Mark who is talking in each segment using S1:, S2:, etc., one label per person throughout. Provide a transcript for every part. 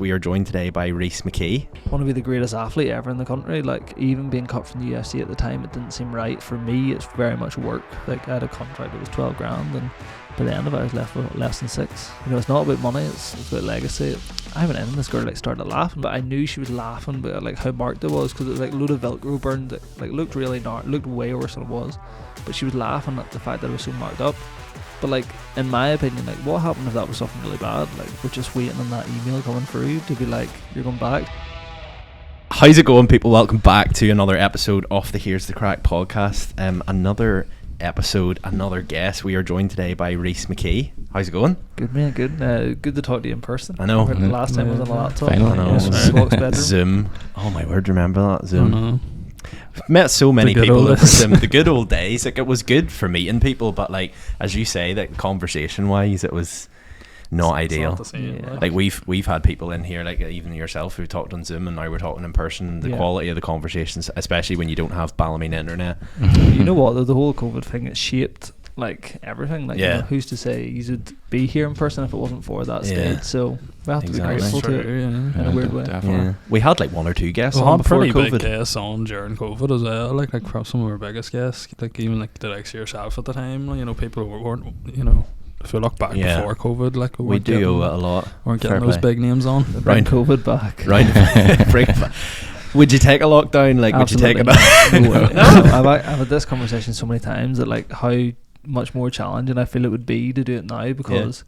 S1: We are joined today by Rhys McKee.
S2: Want to be the greatest athlete ever in the country. Like, even being cut from the UFC at the time, it didn't seem right. For me, it's very much work. Like, I had a contract that was 12 grand, and by the end of it, I was left with less than 6. You know, it's not about money, it's about legacy. I went in and this girl like started laughing, but I knew she was laughing about like how marked it was, because it was like a load of Velcro burned. It like looked really looked way worse than it was, but she was laughing at the fact that it was so marked up. But like, in my opinion, like, what happened if that was something really bad? Like, we're just waiting on that email coming through to be like, you're going back.
S1: How's it going, people? Welcome back to another episode of the Here's the Crack podcast. Another episode, another guest. We are joined today by Rhys McKee. How's it going?
S2: Good, man. Good. Good to talk to you in person.
S1: I know.
S2: Last time was on a laptop.
S1: Finally. I know. Zoom. Oh my word! Remember that Zoom? I've met so many people over Zoom. The good old days. Like, it was good for meeting people, but like, as you say, that conversation wise, it was not ideal.
S2: Not the same,
S1: yeah. Like, we've had people in here, like even yourself, who talked on Zoom, and now we're talking in person. The quality of the conversations, especially when you don't have Ballymene internet.
S2: You know what? The whole COVID thing, it shaped like everything. Like, you know, who's to say you would be here in person if it wasn't for that stage? So we have to be grateful to it in a weird way.
S1: Yeah. We had like one or two guests on before
S3: pretty
S1: COVID.
S3: Big guests on during COVID as well. Like some of our biggest guests, like even like the likes of yourself at the time. You know, people weren't. You know, if you look back before COVID, like
S1: we do a lot.
S3: Weren't getting those big names on.
S2: Bring COVID back.
S1: Right. Bring back. Would you take a lockdown? Like,
S2: absolutely.
S1: Would you take it?
S2: No. I've had this conversation so many times that like how much more challenging I feel it would be to do it now, because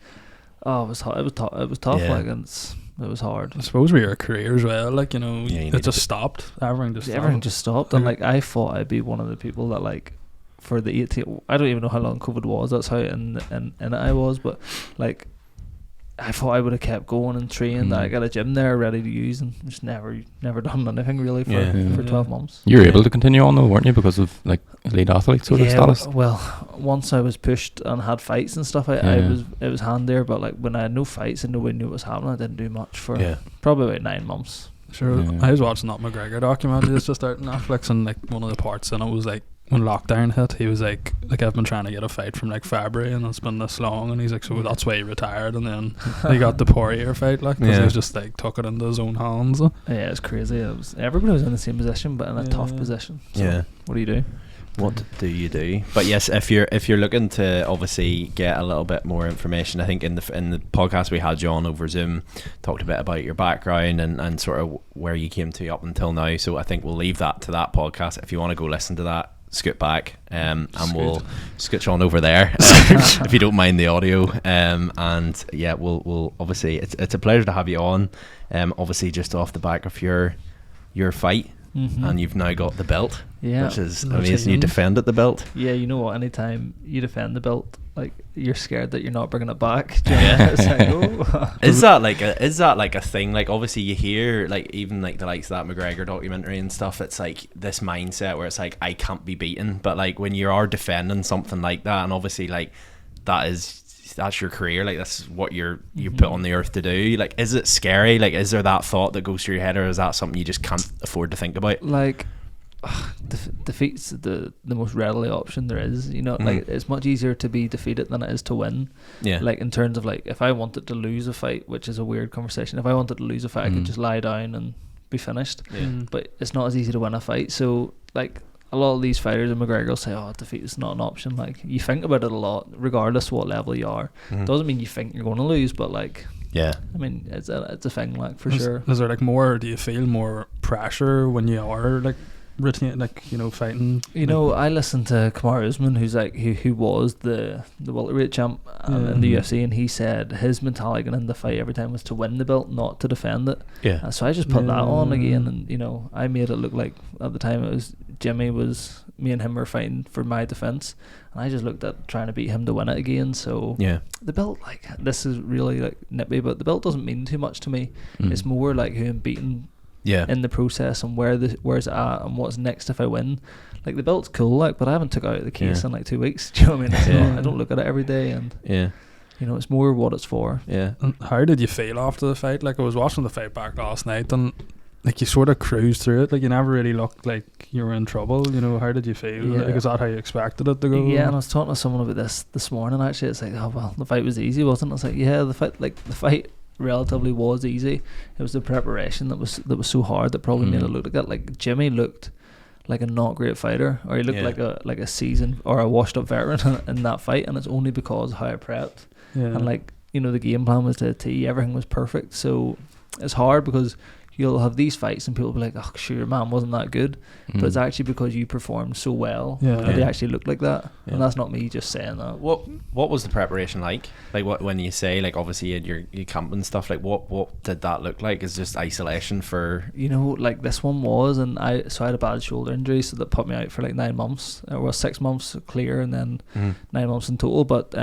S2: it was tough. Like, and it was hard.
S3: I suppose with your career as well, like, you know, it just stopped. Everything just stopped.
S2: And like, I thought I'd be one of the people that like, for the 18, I don't even know how long COVID was. That's how in it I was, but like, I thought I would have kept going and trained. I got a gym there ready to use, and just never done anything really for 12 months.
S4: You were able to continue on though, weren't you, because of like elite athlete sort of status?
S2: Well, once I was pushed and had fights and stuff, it was handier. But like, when I had no fights and nobody knew what was happening, I didn't do much for probably about 9 months.
S3: Sure. I was watching that McGregor documentary that's just out on Netflix, and like one of the parts in it was like, when lockdown hit, he was like I've been trying to get a fight from like February, and it's been this long, and he's like, so that's why he retired, and then he got the Poirier fight, like, because he was just like took it into his own hands.
S2: Yeah, it's crazy. Everybody was in the same position, but in a tough position. So what do you do?
S1: What do you do? But yes, if you're looking to obviously get a little bit more information, I think in the podcast we had you on over Zoom, talked a bit about your background and sort of where you came to up until now. So I think we'll leave that to that podcast. If you want to go listen to that, scoot back and we'll scooch on over there if you don't mind the audio. And yeah, we'll obviously it's a pleasure to have you on. Obviously, just off the back of your fight. And you've now got the belt, which is amazing. You defended the belt.
S2: Yeah, you know what? Anytime you defend the belt, like, you're scared that you're not bringing it back. It's like, oh.
S1: Is that like a thing? Like, obviously you hear like even like the likes of that McGregor documentary and stuff. It's like this mindset where it's like, I can't be beaten. But like, when you are defending something like that, and obviously like that's your career, like that's what you're put on the earth to do, like, is it scary? Like, is there that thought that goes through your head, or is that something you just can't afford to think about?
S2: Like, defeat's the most readily option there is, you know. Like, it's much easier to be defeated than it is to win. Like, in terms of like, if I wanted to lose a fight, which is a weird conversation, if I wanted to lose a fight, I could just lie down and be finished. But it's not as easy to win a fight. So like, a lot of these fighters, and McGregor will say, oh, defeat is not an option. Like, you think about it a lot, regardless of what level you are. Doesn't mean you think you're going to lose, but like, I mean, it's a thing, like, for sure.
S3: Is there like more, do you feel more pressure when you are like routine, like, you know, fighting?
S2: You know, I listened to Kamar Usman, who's like who was the welterweight champ in the UFC, and he said his mentality going into the fight every time was to win the belt, not to defend it. So I just put that on again, and you know, I made it look like at the time it was me and him were fighting for my defense, and I just looked at trying to beat him to win it again. So the belt, like, this is really like nippy, but the belt doesn't mean too much to me. It's more like who I'm beating in the process, and where's it at, and what's next if I win. Like, the belt's cool, like, but I haven't took it out of the case in like 2 weeks. Do you know what I mean? I don't look at it every day, and you know, it's more what it's for.
S3: And how did you feel after the fight? Like, I was watching the fight back last night, and like, you sort of cruised through it. Like, you never really looked like you were in trouble. You know, how did you feel? Like, is that how you expected it to go?
S2: Yeah, and I was talking to someone about this morning, actually. It's like, oh, well, the fight was easy, wasn't it? It's like, yeah, the fight relatively was easy. It was the preparation that was so hard that probably made it look like that. Like Jimmy looked like a not great fighter, or he looked like a seasoned or a washed up veteran in that fight, and it's only because of how I prepped. And like, you know, the game plan was to a T, everything was perfect. So it's hard because you'll have these fights and people will be like, oh sure, your man wasn't that good, but it's actually because you performed so well that they actually look like that. And that's not me just saying that.
S1: What was the preparation like what when you say, like, obviously you had your camp and stuff, like what did that look like? Is just isolation for,
S2: you know, like this one was, and I had a bad shoulder injury, so that put me out for like 9 months, or 6 months clear, and then 9 months in total. But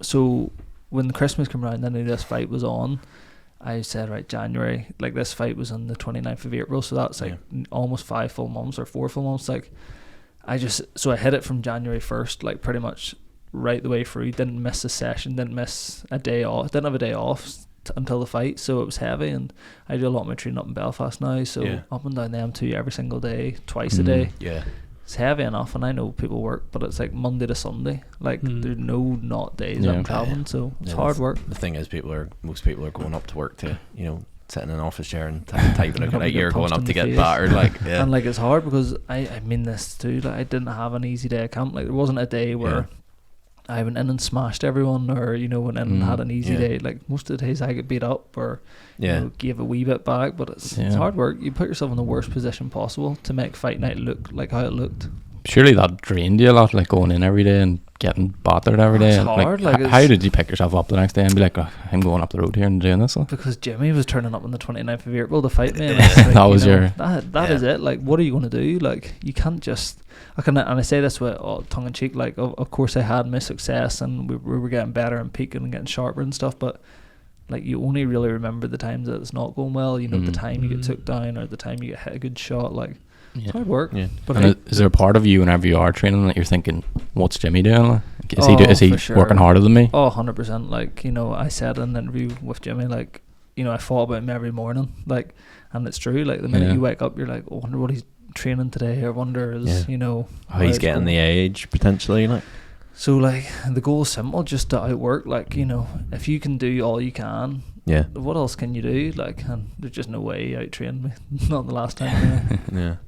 S2: so when Christmas came around, then this fight was on, I said, right, January, like this fight was on the 29th of April, so that's like almost 5 full months or 4 full months. Like I hit it from January 1st, like pretty much right the way through. Didn't miss a session, didn't miss a day off, didn't have a day off until the fight, so it was heavy. And I do a lot of my training up in Belfast now, so up and down the M2 every single day, twice a day. It's heavy enough, and I know people work, but it's like Monday to Sunday. Like there's no not days I'm traveling, so it's hard work.
S1: The thing is, most people are going up to work to, you know, sit in an office chair and typing it like you're going up to get battered, like
S2: and like it's hard because I mean this too. Like I didn't have an easy day at camp. Like there wasn't a day where I went in and smashed everyone, or, you know, went in and had an easy day. Like most of the days I get beat up, or you know, gave a wee bit back, but it's hard work. You put yourself in the worst position possible to make fight night look like how it looked.
S4: Surely that drained you a lot, like going in every day and getting battered every day.
S2: It's hard. Like
S4: how did you pick yourself up the next day and be like, oh, I'm going up the road here and doing this?
S2: Because Jimmy was turning up on the 29th of April to fight me. And like,
S4: that was your...
S2: That is it. Like, what are you going to do? Like, you can't just... And I say this with tongue-in-cheek, like, of course I had my success and we were getting better and peaking and getting sharper and stuff, but like, you only really remember the times that it's not going well, you know, the time you get took down or the time you get hit a good shot. Like, it's hard work.
S4: But is there a part of you whenever you are training that you're thinking, what's Jimmy doing? Like, is he working harder than me?
S2: 100%. Like, you know, I said in an interview with Jimmy, like, you know, I thought about him every morning, like, and it's true. Like, the minute you wake up, you're like, oh, I wonder what he's training today, or wonder you know,
S1: how he's getting the age potentially. Like, so
S2: like the goal is simple, just to outwork. Like, you know, if you can do all you can, what else can you do? Like, and there's just no way he out-trained me. Not the last time.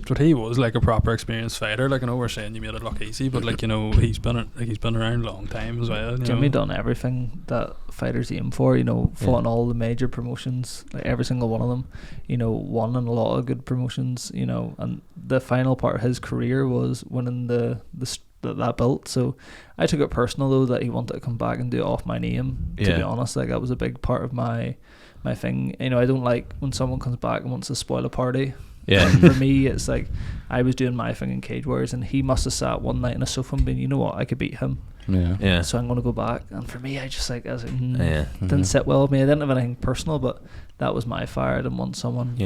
S3: But he was like a proper experienced fighter. Like, I know we're saying you made it look easy, but like, you know, he's been around a long time as well.
S2: Jimmy done everything that fighters aim for. You know, fought in all the major promotions, like every single one of them. You know, won in a lot of good promotions. You know, and the final part of his career was winning that belt. So I took it personal though that he wanted to come back and do it off my name. To be honest, like that was a big part of my thing. You know, I don't like when someone comes back and wants to spoil a party. For me, it's like I was doing my thing in Cage Warriors, and he must have sat one night in a sofa and been, you know what, I could beat him. So I'm going to go back. And for me, I just like, I was like, didn't sit well with me. I didn't have anything personal, but that was my fire. I didn't want someone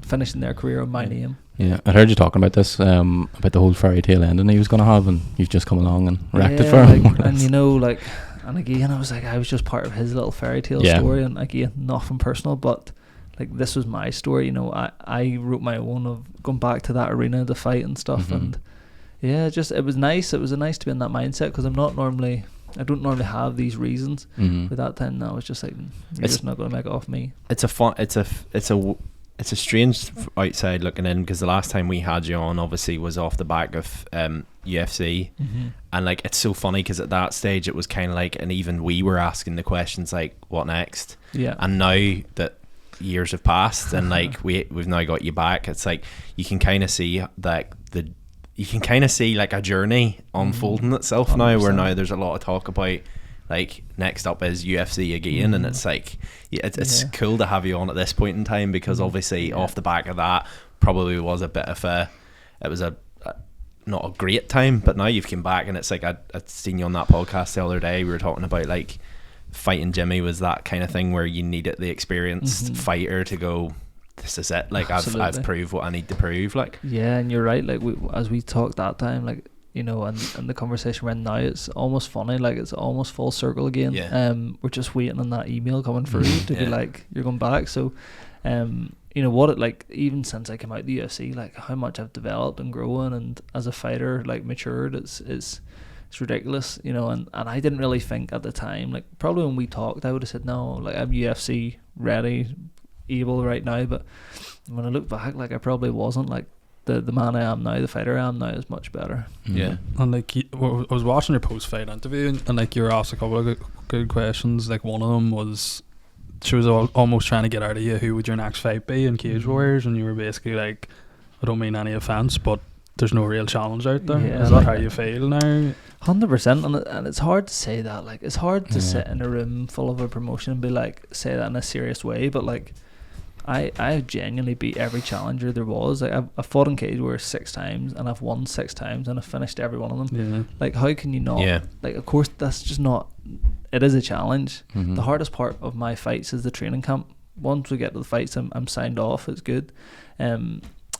S2: finishing their career on my name.
S4: I heard you talking about this, about the whole fairy tale ending he was going to have, and you've just come along and wrecked it for him.
S2: And you know, like, and again, I was like, I was just part of his little fairy tale story, and again, nothing personal, but like, this was my story. You know, I wrote my own of going back to that arena to fight and stuff, and just it was nice. It was nice to be in that mindset, because I don't normally have these reasons. But that time, no, I was just like, you're just not going to make it off me.
S1: It's a strange outside looking in, because the last time we had you on obviously was off the back of UFC, and like, it's so funny because at that stage it was kind of like, and even we were asking the questions like, what next? And now that years have passed and like we've now got you back, it's like you can kind of see that you can kind of see like a journey unfolding itself 100%. Now, where now there's a lot of talk about like next up is UFC again, and it's like it's cool to have you on at this point in time, because obviously off the back of that probably was a bit of a not a great time, but now you've come back, and it's like I'd seen you on that podcast the other day. We were talking about like fighting Jimmy was that kind of thing where you needed the experienced fighter to go, this is it, like I've proved what I need to prove. Like, and
S2: you're right, like as we talked that time, like, you know, and the conversation we're in now, it's almost funny, like it's almost full circle again. We're just waiting on that email coming through to be like, you're going back. So you know what, it like, even since I came out of the UFC, like how much I've developed and grown, and as a fighter, like matured, it's it's ridiculous, you know. And I didn't really think at the time, like probably when we talked I would have said no, like I'm UFC ready, able right now. But when I look back, like I probably wasn't. Like the man I am now, the fighter I am now, is much better.
S1: Yeah.
S3: And like I was watching your post-fight interview, and like you were asked a couple of good questions. Like one of them was, she was almost trying to get out of you, who would your next fight be in Cage Warriors, and you were basically like, I don't mean any offense, but there's no real challenge out there.
S2: Yeah,
S3: is that how you feel now?
S2: 100%. And it's hard to say that. Like it's hard to sit in a room full of a promotion and be like, say that in a serious way. But like I genuinely beat every challenger there was. Like I've fought in Cage Warriors 6 times, and I've won 6 times, and I've finished every one of them.
S3: Yeah.
S2: Like how can you not?
S1: Yeah.
S2: Like of course that's just not. It is a challenge. The hardest part of my fights is the training camp. Once we get to the fights, I'm signed off. It's good.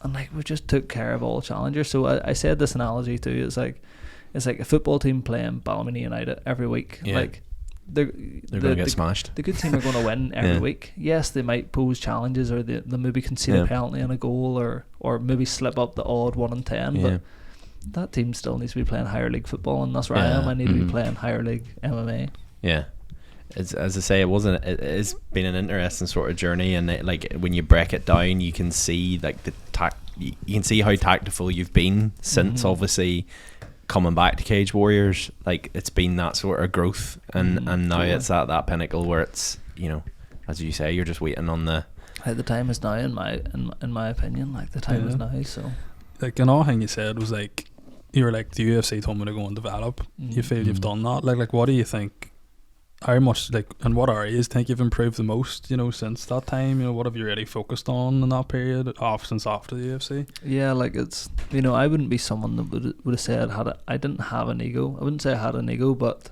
S2: And like we just took care of all challengers. So I said this analogy too. It's like a football team playing Ballymena United every week.
S1: Yeah.
S2: Like they're
S1: going to get smashed.
S2: The good team are going to win every week. Yes, they might pose challenges, or they maybe concede a penalty and a goal, or maybe slip up the odd 1 in 10. But that team still needs to be playing higher league football, and that's where I am. I need to be playing higher league MMA.
S1: Yeah. It's, as I say, it's been an interesting sort of journey, and like when you break it down, you can see like you can see how tactful you've been since obviously coming back to Cage Warriors. Like it's been that sort of growth, and now it's at that pinnacle where it's, you know, as you say, you're just waiting on the.
S2: Like the time is now, in my opinion. Like the time is now. So
S3: like another thing you said was like, you were like, the UFC told me to go and develop. You feel you've done that? Like what do you think? How much, like, and what areas do you think you've improved the most, you know, since that time? You know, what have you really focused on in that period since after the UFC?
S2: Yeah, like it's, you know, I wouldn't be someone that would have said I didn't have an ego. I wouldn't say I had an ego, but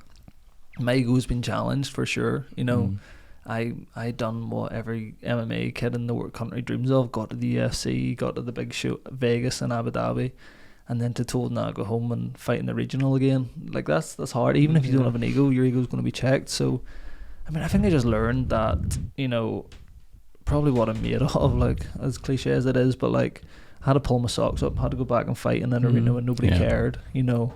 S2: my ego's been challenged for sure. You know, I done what every MMA kid in the world country dreams of. Got to the UFC, got to the big show, Vegas and Abu Dhabi, and then to told now go home and fight in the regional again. Like that's hard. Even if you don't have an ego, your ego's going to be checked. So I mean, I think I just learned that, you know, probably what I'm made of, like as cliche as it is, but like I had to pull my socks up, had to go back and fight in an arena when nobody cared. You know,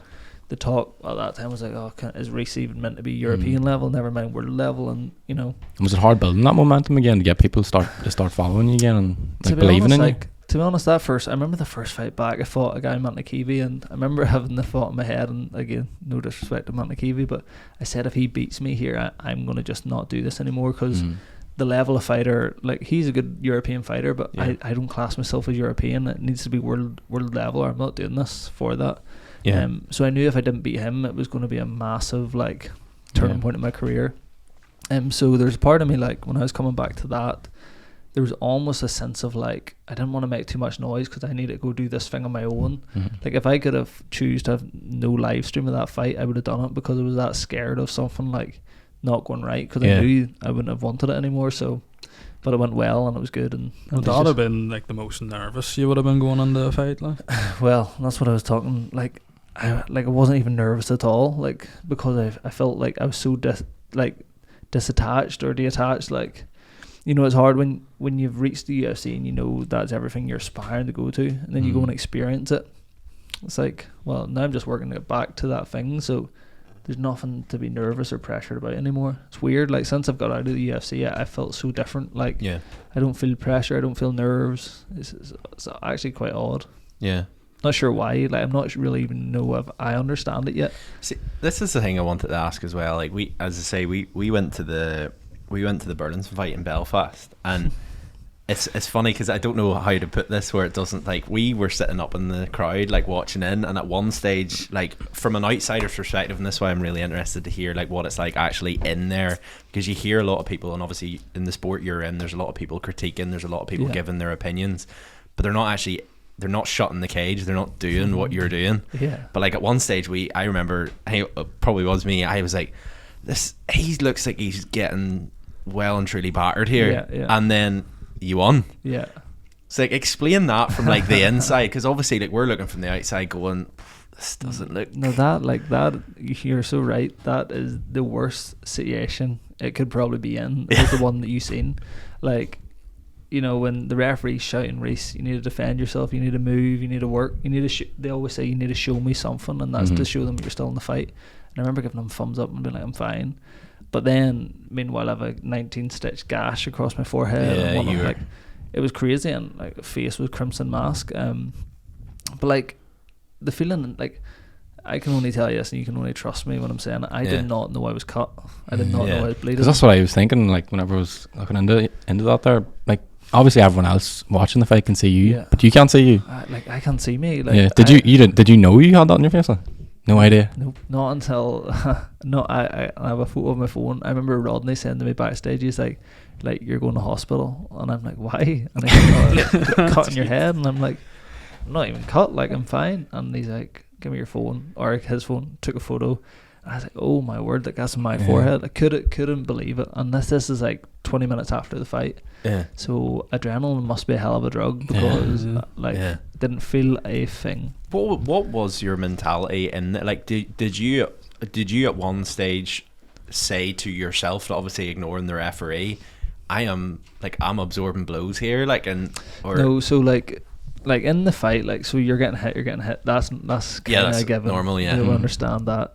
S2: the talk at that time was like, oh, is Rhys even meant to be European level, never mind world level? And you know,
S4: was it hard building that momentum again to get people to start following you again and like believing in you?
S2: To be honest, I remember the first fight back, I fought a guy, Mantakivi, and I remember having the thought in my head, and again, no disrespect to Mantakivi, but I said if he beats me here, I'm going to just not do this anymore, because the level of fighter, like he's a good European fighter, but I don't class myself as European. It needs to be world level, or I'm not doing this for that. So I knew if I didn't beat him, it was going to be a massive like turning point in my career. So there's a part of me, like when I was coming back to that, there was almost a sense of like I didn't want to make too much noise because I needed to go do this thing on my own. Like if I could have choose to have no live stream of that fight, I would have done it, because I was that scared of something like not going right, because I knew I wouldn't have wanted it anymore. So, but it went well and it was good. And
S3: would that have been like the most nervous you would have been going into a fight? Like,
S2: well, that's what I was talking. Like I wasn't even nervous at all. Like because I felt like I was so disattached or detached. Like, you know, it's hard when you've reached the UFC and you know that's everything you're aspiring to go to, and then you go and experience it. It's like, well, now I'm just working to get back to that thing, so there's nothing to be nervous or pressured about anymore. It's weird. Like since I've got out of the UFC, I felt so different. Like I don't feel pressure, I don't feel nerves. It's actually quite odd. Yeah. Not sure why. Like I'm not really even know if I understand it yet.
S1: See, this is the thing I wanted to ask as well. Like we went to the Burlington fight in Belfast, and it's funny because I don't know how to put this where it doesn't, like, we were sitting up in the crowd like watching in, and at one stage, like from an outsider's perspective, and this is why I'm really interested to hear like what it's like actually in there, because you hear a lot of people, and obviously in the sport you're in, there's a lot of people critiquing, there's a lot of people giving their opinions, but they're not shutting the cage, they're not doing what you're doing. But like at one stage I remember, it probably was me, I was like, he looks like he's getting well and truly battered here, and then you won. It's like, explain that from like the inside, because obviously like we're looking from the outside going, this doesn't look.
S2: No, that you're so right, that is the worst situation it could probably be in. Is the one that you've seen. Like you know, when the referee's shouting, Rhys, you need to defend yourself, you need to move, you need to work, you need to they always say you need to show me something, and that's to show them you're still in the fight. And I remember giving them thumbs up and being like, I'm fine. But then, meanwhile, I have a 19-stitch gash across my forehead.
S1: Yeah,
S2: and like, it was crazy, and like face was crimson mask. But like the feeling, like, I can only tell you this, and you can only trust me when I'm saying it. I did not know I was cut. I did not know I was bleeding.
S4: Because that's what I was thinking. Like whenever I was looking into that, there, like obviously everyone else watching the fight can see you, but you can't see you.
S2: Like I can't see me. Like,
S4: Did you know you had that on your face? Like? No idea.
S2: Nope, not until I have a photo of my phone. I remember Rodney saying to me backstage, he's like you're going to hospital, and I'm like, why? And he's like, cut in your head, and I'm like, I'm not even cut, like I'm fine. And he's like, give me your phone, or his phone. Took a photo, and I was like, oh my word, like that's on my forehead. I couldn't believe it. And this is like 20 minutes after the fight. Yeah. So adrenaline must be a hell of a drug, because didn't feel a thing.
S1: What was your mentality in like did you at one stage say to yourself, obviously ignoring the referee, I'm absorbing blows here, like, and or
S2: no, so like in the fight, like, so you're getting hit, that's kind of given,
S1: normal,
S2: you'll understand that.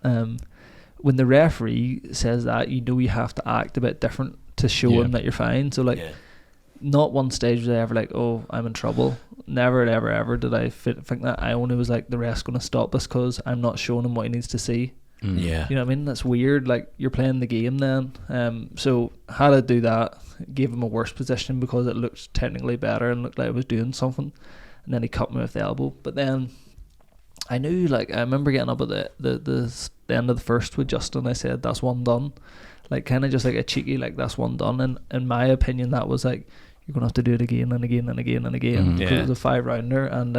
S2: When the referee says that, you know you have to act a bit different to show him that you're fine. So like not one stage was I ever like, oh, I'm in trouble. Never ever did I think that. I only was like, the ref's going to stop this because I'm not showing him what he needs to see.
S1: Yeah,
S2: you know what I mean? That's weird. Like, you're playing the game then. So how to do that? Gave him a worse position because it looked technically better and looked like I was doing something. And then he cut me with the elbow. But then I knew, like, I remember getting up at the end of the first with Justin. I said, that's one done. Like, kind of just like a cheeky, like, that's one done. And in my opinion, that was like, you're going to have to do it again and again and again and again. Because it was a 5-rounder. And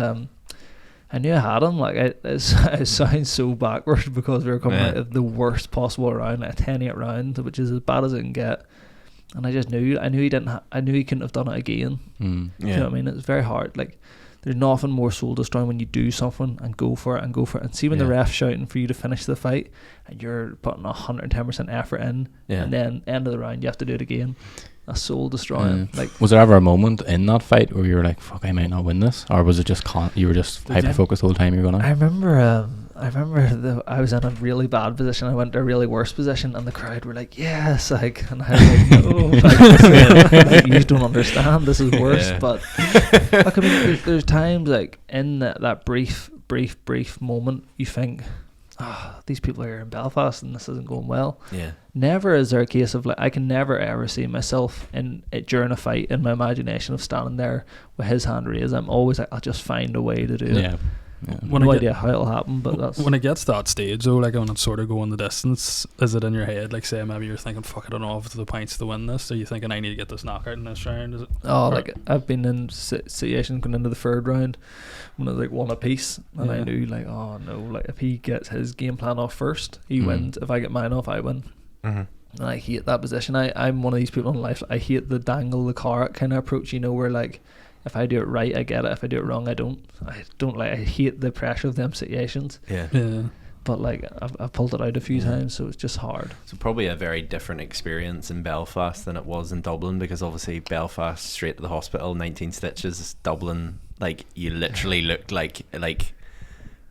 S2: I knew I had him. Like, it sounds so backwards because we were coming out of the worst possible round, like a 10-8 round, which is as bad as it can get. And I just knew, I knew he couldn't have done it again. You know what I mean? It's very hard. Like, there's nothing more soul destroying when you do something and go for it. And see when the ref's shouting for you to finish the fight and you're putting 110% effort in, and then end of the round you have to do it again. That's soul destroying. Like, was there ever a moment in that fight where you were like, "Fuck, I might not win this," or was it just you were just hyper focused the whole time you were going? I remember I was in a really bad position. I went to a really worse position, and the crowd were like, "Yes!" Like, and I was like, "No, like, you don't understand. This is worse." But like, I mean, there's times like in that brief moment, you think, these people are here in Belfast and this isn't going well. Never is there a case of like, I can never ever see myself in it during a fight in my imagination of standing there with his hand raised. I'm always like, I'll just find a way to do it. No idea how it'll happen, but that's when it gets to that stage though, like when it's sort of going the distance. Is it in your head, like, say maybe you're thinking, fuck, I don't know if it's the points to win this? Are you thinking, I need to get this knockout in this round? Is it? Like, I've been in situations going into the third round when it was like one apiece, and I knew like, oh no, like if he gets his game plan off first, he wins. If I get mine off, I win. And I hate that position. I'm one of these people in life, I hate the dangle the carrot kind of approach, you know, where like, if I do it right, I get it. If I do it wrong, I don't. I hate the pressure of them situations. But like, I've pulled it out a few times, so it's just hard. So probably a very different experience in Belfast than it was in Dublin, because obviously Belfast, straight to the hospital, 19 stitches. Dublin, like, you literally looked like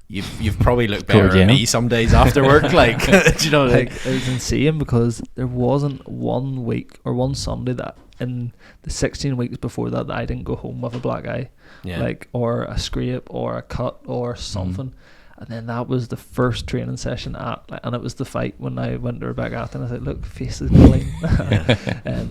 S2: you've probably looked better than me some days after work. Like, do you know, like, it was insane because there wasn't one week or one Sunday that in the 16 weeks before that I didn't go home with a black eye, like, or a scrape or a cut or something. And then that was the first training session and it was the fight when I went to Rebecca after, and I said, look, face is clean.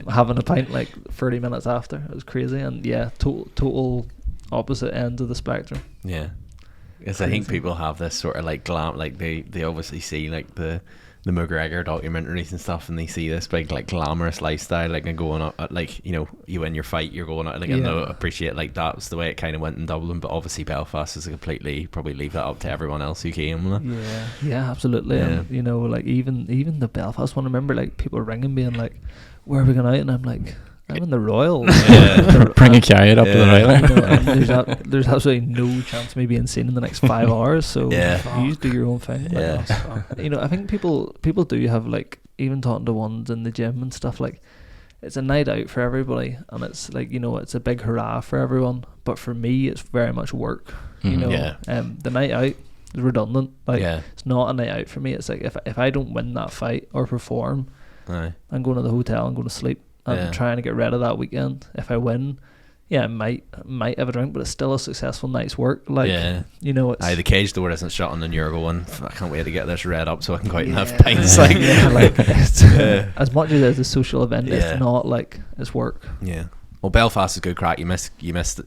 S2: Having a pint like 30 minutes after, it was crazy. And total opposite ends of the spectrum. Because I think people have this sort of like glam, like they obviously see like the McGregor documentaries and stuff, and they see this big like glamorous lifestyle, like, and going out, like, you know, you win your fight, you're going out, like, and I appreciate like that's the way it kind of went in Dublin, but obviously Belfast is completely, probably leave that up to everyone else who came. Absolutely. And you know, like even the Belfast one, I remember like people ringing me and like, where are we going out? And I'm like, I'm in the Royal. Bring a carrot up to the Royal. You know, there's absolutely no chance of me being seen in the next 5 hours. So you do your own thing. You know, I think people do have, like, even talking to ones in the gym and stuff, like, it's a night out for everybody, and it's like, you know, it's a big hurrah for everyone. But for me, it's very much work. You know, the night out is redundant. Like, it's not a night out for me. It's like if I don't win that fight or perform, I'm going to the hotel and going to sleep. I'm trying to get rid of that weekend. If I win, I might have a drink, but it's still a successful night's work. Like, you know, it's
S1: the cage door isn't shut, and then you're going, I can't wait to get this read up so I can go out and have pints. Like,
S2: it's, as much as it's a social event, it's not like it's work.
S1: Well, Belfast is good crack. You missed the gigs.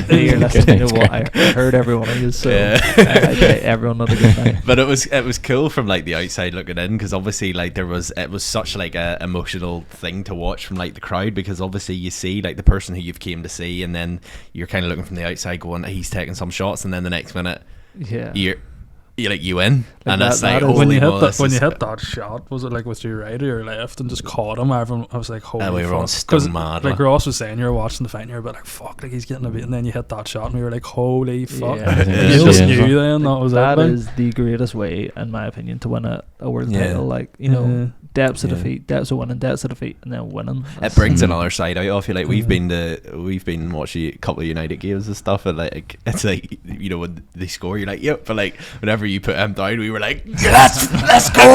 S2: You're listening to what I heard everyone is, so everyone had a good night.
S1: But it was cool from like the outside looking in, because obviously like it was such like a emotional thing to watch from like the crowd, because obviously you see like the person who you've came to see, and then you're kind of looking from the outside going, he's taking some shots, and then the next minute you win, like, and that's like
S3: when you hit that shot, was it like with your right or your left, and just caught him? I was like, holy
S1: we were
S3: fuck.
S1: on stone mad.
S3: Like Ross was saying, you were watching the fight and you were a bit like, fuck, like he's getting a bit, and then you hit that shot and we were like, holy fuck. You just knew then that
S2: is the greatest way, in my opinion, to win a world title. Like, you know, depths of defeat, depths of winning, depths of defeat, and then winning.
S1: It brings another side out of you. Like we've been watching a couple of United games and stuff, and like it's like, you know, when they score, you're like, yep. But like whenever you put him down, we were like, let's go.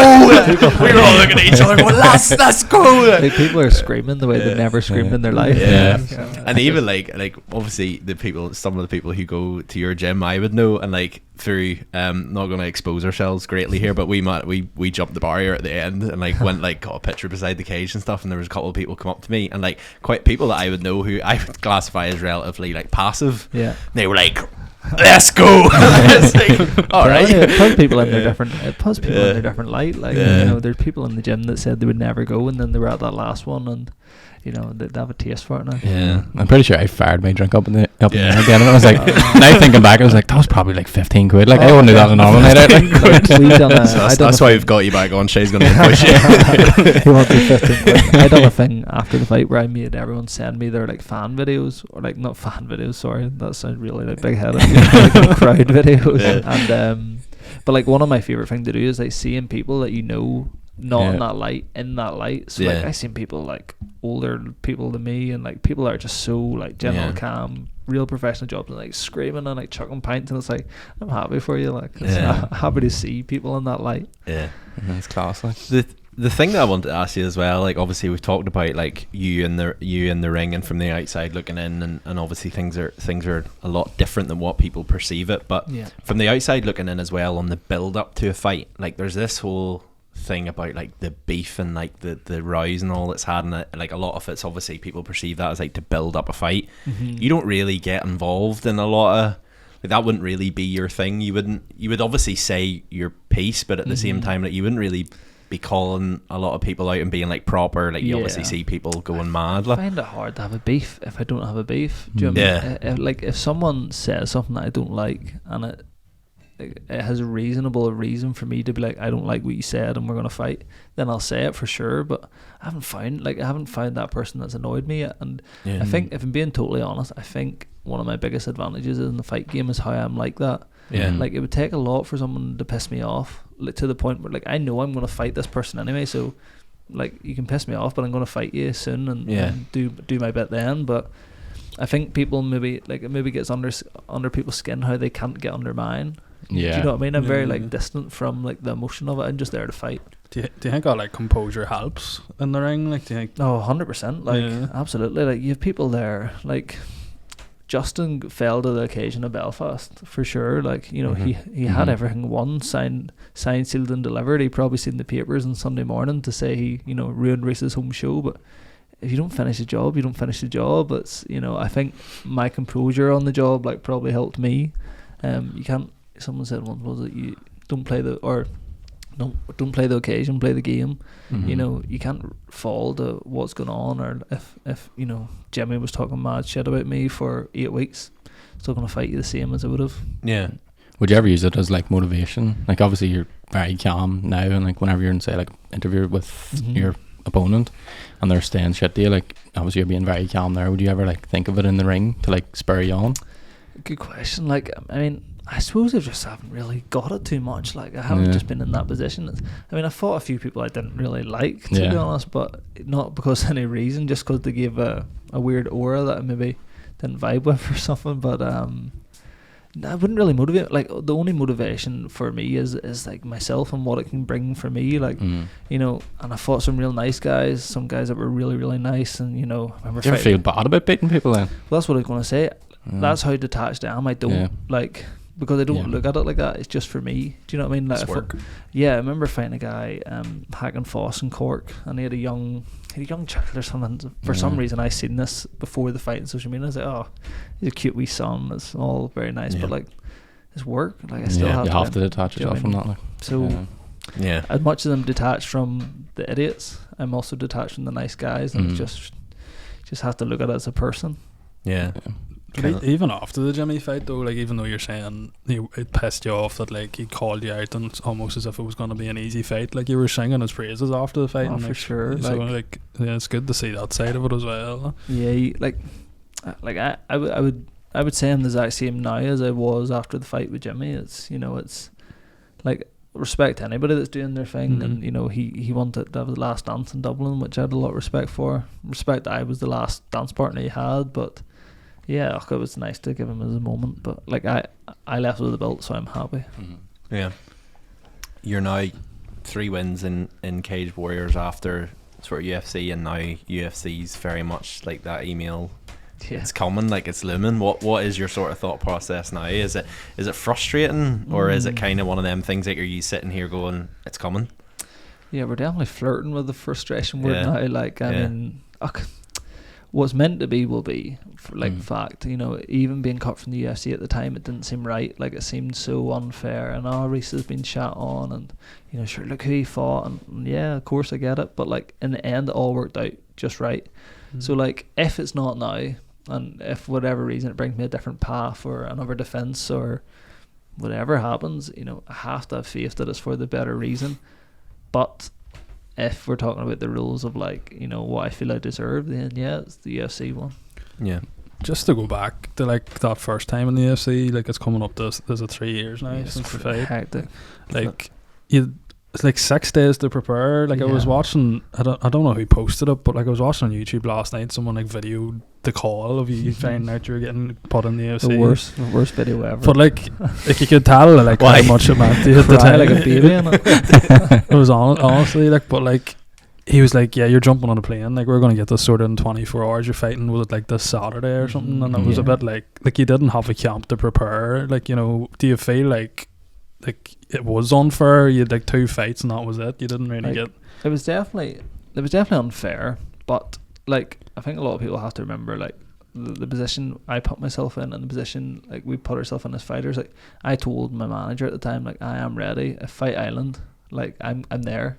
S1: We were all looking at each other going, let's go.
S2: Like, people are screaming the way they've never screamed in their life.
S1: And even like obviously some of the people who go to your gym, I would know, and like through not going to expose ourselves greatly here, but we jumped the barrier at the end and like went like got a picture beside the cage and stuff, and there was a couple of people come up to me, and like quite people that I would know who I would classify as relatively like passive. They were like, let's go. Like, all right.
S2: It puts people in their different light. Like, you know, there's people in the gym that said they would never go, and then they were at that last one, and you know, they have a taste for it now.
S4: I'm pretty sure I fired my drink up in the air again, and I was like, now thinking back, I was like, that was probably like 15 quid. Like, I wouldn't do that on a normal night out. Like,
S1: that's why we've got you back on. Shay's going to push you.
S2: He wants 15 quid. I done a thing after the fight where I made everyone send me their like fan videos, or like not fan videos, sorry, that sounds really like big headed, like crowd videos. And but like one of my favorite thing to do is like seeing people that you know not in that light. So like I seen people like older people than me, and like people that are just so like general calm, real professional jobs, and like screaming and like chucking pints, and it's like, I'm happy for you. Like, I'm happy to see people in that light.
S4: It's class. Like
S1: the thing that I wanted to ask you as well, like obviously we've talked about like you in the ring and from the outside looking in, and obviously things are a lot different than what people perceive it, but from the outside looking in as well, on the build up to a fight, like there's this whole thing about like the beef and like the rows and all that's had, and like a lot of it's obviously people perceive that as like to build up a fight. You don't really get involved in a lot of like, that wouldn't really be your thing. You would obviously say your piece, but at the same time, like you wouldn't really be calling a lot of people out and being like proper. Like you obviously see people going mad.
S2: I find it hard to have a beef if I don't have a beef. Do you know what I mean? Like if someone says something that I don't like, and it has a reasonable reason for me to be like, I don't like what you said and we're gonna fight, then I'll say it for sure. But I haven't found that person that's annoyed me yet. And I think, if I'm being totally honest, I think one of my biggest advantages in the fight game is how I'm like that. Like it would take a lot for someone to piss me off, like, to the point where like I know I'm gonna fight this person anyway, so like you can piss me off, but I'm gonna fight you soon and do my bit then. But I think people maybe it gets under people's skin how they can't get under mine. Do you know what I mean? I'm very like distant from like the emotion of it. I'm just there to fight.
S3: Do you think that like composure helps in the ring? Like, do you think?
S2: Oh, 100%. Like, absolutely. Like, you have people there. Like, Justin fell to the occasion of Belfast for sure. Like, you know, he had everything won, signed, sealed, and delivered. He probably seen the papers on Sunday morning to say he, you know, ruined Rhys's home show. But if you don't finish the job, you don't finish the job. It's, you know, I think my composure on the job like probably helped me. You can't. Someone said once, was it, you don't play the occasion, play the game. You know, you can't fall to what's going on, or if you know, Jimmy was talking mad shit about me for 8 weeks, still gonna fight you the same as I would have.
S4: Would you ever use it as like motivation? Like obviously you're very calm now, and like whenever you're in, say, like interview with your opponent and they're saying shit to you, like obviously you're being very calm there, would you ever like think of it in the ring to like spur you on?
S2: Good question. Like, I mean, I suppose I just haven't really got it too much. Like, I haven't just been in that position. I mean, I fought a few people I didn't really like, to be honest, but not because of any reason, just because they gave a weird aura that I maybe didn't vibe with or something. But I wouldn't really motivate. Like, the only motivation for me is like myself and what it can bring for me. Like, you know, and I fought some real nice guys, some guys that were really, really nice. And, you know, I remember
S4: you ever feel bad about beating people then?
S2: Well, that's what I was going to say. That's how detached I am. I don't like, because I don't look at it like that. It's just for me. Do you know what I mean? Like, I remember fighting a guy, Hacken Foss in Cork, and he had a young child or something. For some reason, I seen this before the fight on social media. I was like, oh, he's a cute wee son. It's all very nice, but like, his work, like, I still have
S4: to detach yourself from that. Like.
S2: So, as much as I'm detached from the idiots, I'm also detached from the nice guys, and just have to look at it as a person.
S1: Yeah.
S3: But even after the Jimmy fight though, like, even though you're saying it pissed you off that like he called you out and it's almost as if it was going to be an easy fight, like, you were singing his praises after the fight.
S2: Oh,
S3: and
S2: for
S3: like,
S2: sure.
S3: So like, it's good to see that side of it as well.
S2: Yeah, I would say I'm the exact same now as I was after the fight with Jimmy. It's, you know, it's like, respect anybody that's doing their thing, and, you know, he wanted to have the last dance in Dublin, which I had a lot of respect for. Respect that I was the last dance partner he had, but yeah, it was nice to give him as a moment. But like, I left with the belt, so I'm happy.
S1: Yeah. You're now 3 wins in Cage Warriors after sort of UFC, and now UFC's very much like that email. It's coming, like, it's looming. What is your sort of thought process now? Is it frustrating, or is it kind of one of them things that you're sitting here going, it's coming?
S2: Yeah, we're definitely flirting with the frustration word now. Like, I mean, what's meant to be will be, for, like, fact. You know, even being cut from the UFC at the time, it didn't seem right. Like, it seemed so unfair. And Rhys has been shat on, and, you know, sure, look who he fought, and yeah, of course I get it. But like, in the end, it all worked out just right. So like, if it's not now, and if for whatever reason it brings me a different path or another defense or whatever happens, you know, I have to have faith that it's for the better reason. But if we're talking about the rules of, like, you know, what I feel I deserve, then it's the UFC one. Yeah.
S3: Just to go back to like that first time in the UFC, like, it's coming up to, is it 3 years now since the fight?
S2: Hectic.
S3: Like, it's like 6 days to prepare. Like, I was watching, I don't know who posted it, but like, I was watching on YouTube last night, someone like videoed the call of you finding out you were getting put in the UFC.
S2: The worst video ever.
S3: But like you could tell like how much it meant to you at the time.
S2: Like a baby in it.
S3: It was honestly like, but like, he was like, yeah, you're jumping on a plane, like, we're going to get this sorted in 24 hours. You're fighting, was it like this Saturday or something? And it was a bit like you didn't have a camp to prepare. Like, you know, do you feel like it was unfair? You had like 2 fights and that was it? You didn't really get...
S2: It was definitely unfair, but like, I think a lot of people have to remember, like, the position I put myself in, and the position, like, we put ourselves in as fighters. Like, I told my manager at the time, like, I am ready. At Fight Island, like, I'm there.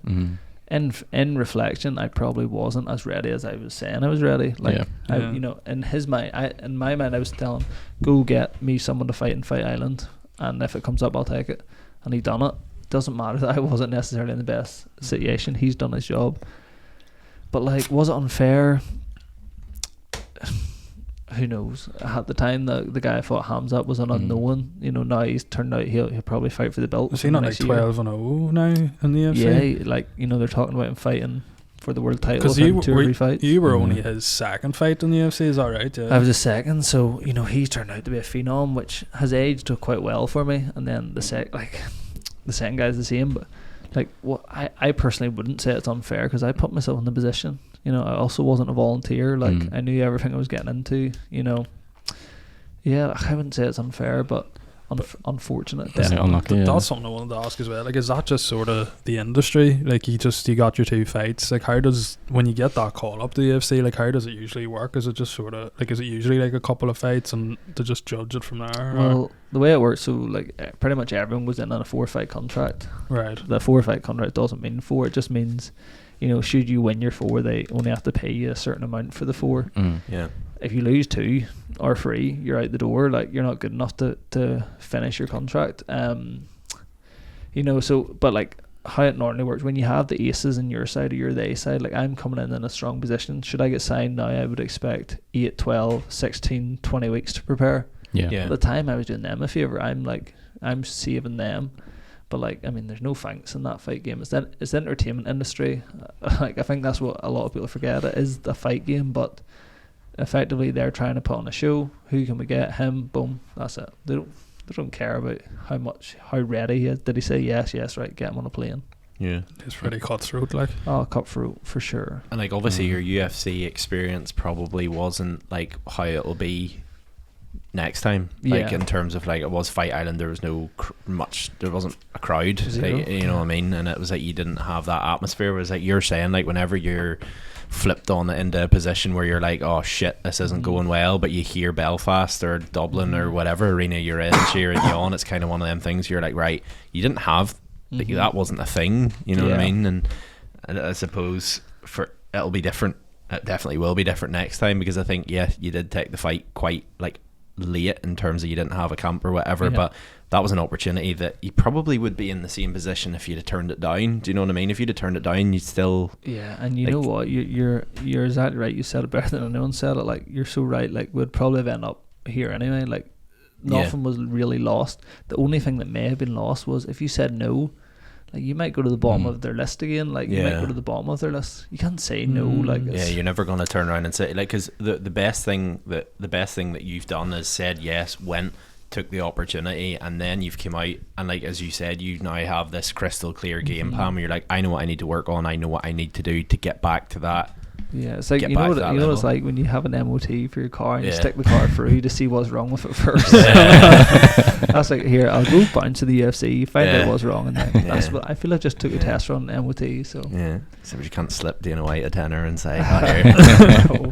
S2: In reflection, I probably wasn't as ready as I was saying I was ready. Like, you know, in my mind, I was telling, go get me someone to fight in Fight Island, and if it comes up, I'll take it. And he done it. Doesn't matter that I wasn't necessarily in the best situation. He's done his job. But like, was it unfair? Who knows? At the time, the guy I fought Hamzat was an unknown. You know, now he's turned out he'll probably fight for the belt.
S3: Is he not like 12-0 now in the UFC?
S2: Yeah, like, you know, they're talking about him fighting for the world title.
S3: Because you were only his second fight in the UFC, is that right? Yeah.
S2: I was his second, so, you know, he's turned out to be a phenom, which has aged quite well for me. And then the second guy's the same, but like, what I personally wouldn't say it's unfair, because I put myself in the position. You know, I also wasn't a volunteer. Like, I knew everything I was getting into. You know, yeah, I wouldn't say it's unfair, but unfortunate.
S3: Unlucky, that's something I wanted to ask as well. Like, is that just sort of the industry? Like, you got your 2 fights. Like, how does, when you get that call up to the UFC, like, how does it usually work? Is it just sort of like, is it usually like a couple of fights and to just judge it from there?
S2: Well, the way it works, so like, pretty much everyone goes in on a 4-fight contract. Right. The 4-fight contract doesn't mean 4. It just means, you know, should you win your 4, they only have to pay you a certain amount for the 4. Yeah. If you lose 2 or 3, you're out the door. Like, you're not good enough to finish your contract. You know, so, but like, how it normally works, when you have the aces on your side or you're the A side, like, I'm coming in a strong position. Should I get signed now, I would expect 8, 12, 16, 20 weeks to prepare. At the time, I was doing them a favour. I'm saving them. But like, I mean, there's no thanks in that fight game. It's the entertainment industry. Like, I think that's what a lot of people forget. It is the fight game, but effectively they're trying to put on a show. Who can we get? Him. Boom. That's it. They don't care about how ready he is. Did he say yes, right? Get him on a plane.
S3: Yeah, it's pretty cutthroat, like.
S2: Oh, cutthroat for sure.
S1: And like, obviously, your UFC experience probably wasn't like how it'll be next time. Like, in terms of like, it was Fight Island. There was there wasn't a crowd. Like, you know what I mean? And it was like you didn't have that atmosphere. It was like you're saying, like, whenever you're flipped on into a position where you're like, oh shit, this isn't going well, but you hear Belfast or Dublin or whatever arena you're in cheering you on. It's kind of one of them things. You're like, right, you didn't have. Like, that wasn't a thing, you know what I mean? And I suppose it'll be different. It definitely will be different next time, because I think, you did take the fight quite like late in terms of you didn't have a camp or whatever, but that was an opportunity that you probably would be in the same position if you'd have turned it down. Do you know what I mean? If you'd have turned it down, you'd still... Yeah,
S2: and you know what? You're exactly right. You said it better than anyone said it. Like, you're so right. Like, we'd probably have ended up here anyway. Like, nothing was really lost. The only thing that may have been lost was if you said no, like, you might go to the bottom of their list again. Like, you might go to the bottom of their list. You can't say no. Like,
S1: you're never going to turn around and say, like, because the best thing that you've done is said yes, went, took the opportunity, and then you've come out and, like, as you said, you now have this crystal clear game plan where you're like, I know what I need to work on. I know what I need to do to get back to that.
S2: Yeah, it's like, you know what it's like when you have an MOT for your car and you stick the car through to see what's wrong with it first. That's like, here, I'll go bounce to the UFC, find out what's wrong, and then that's what I feel. I just took a test run MOT, so
S1: so you can't slip Dana White a tenner and say,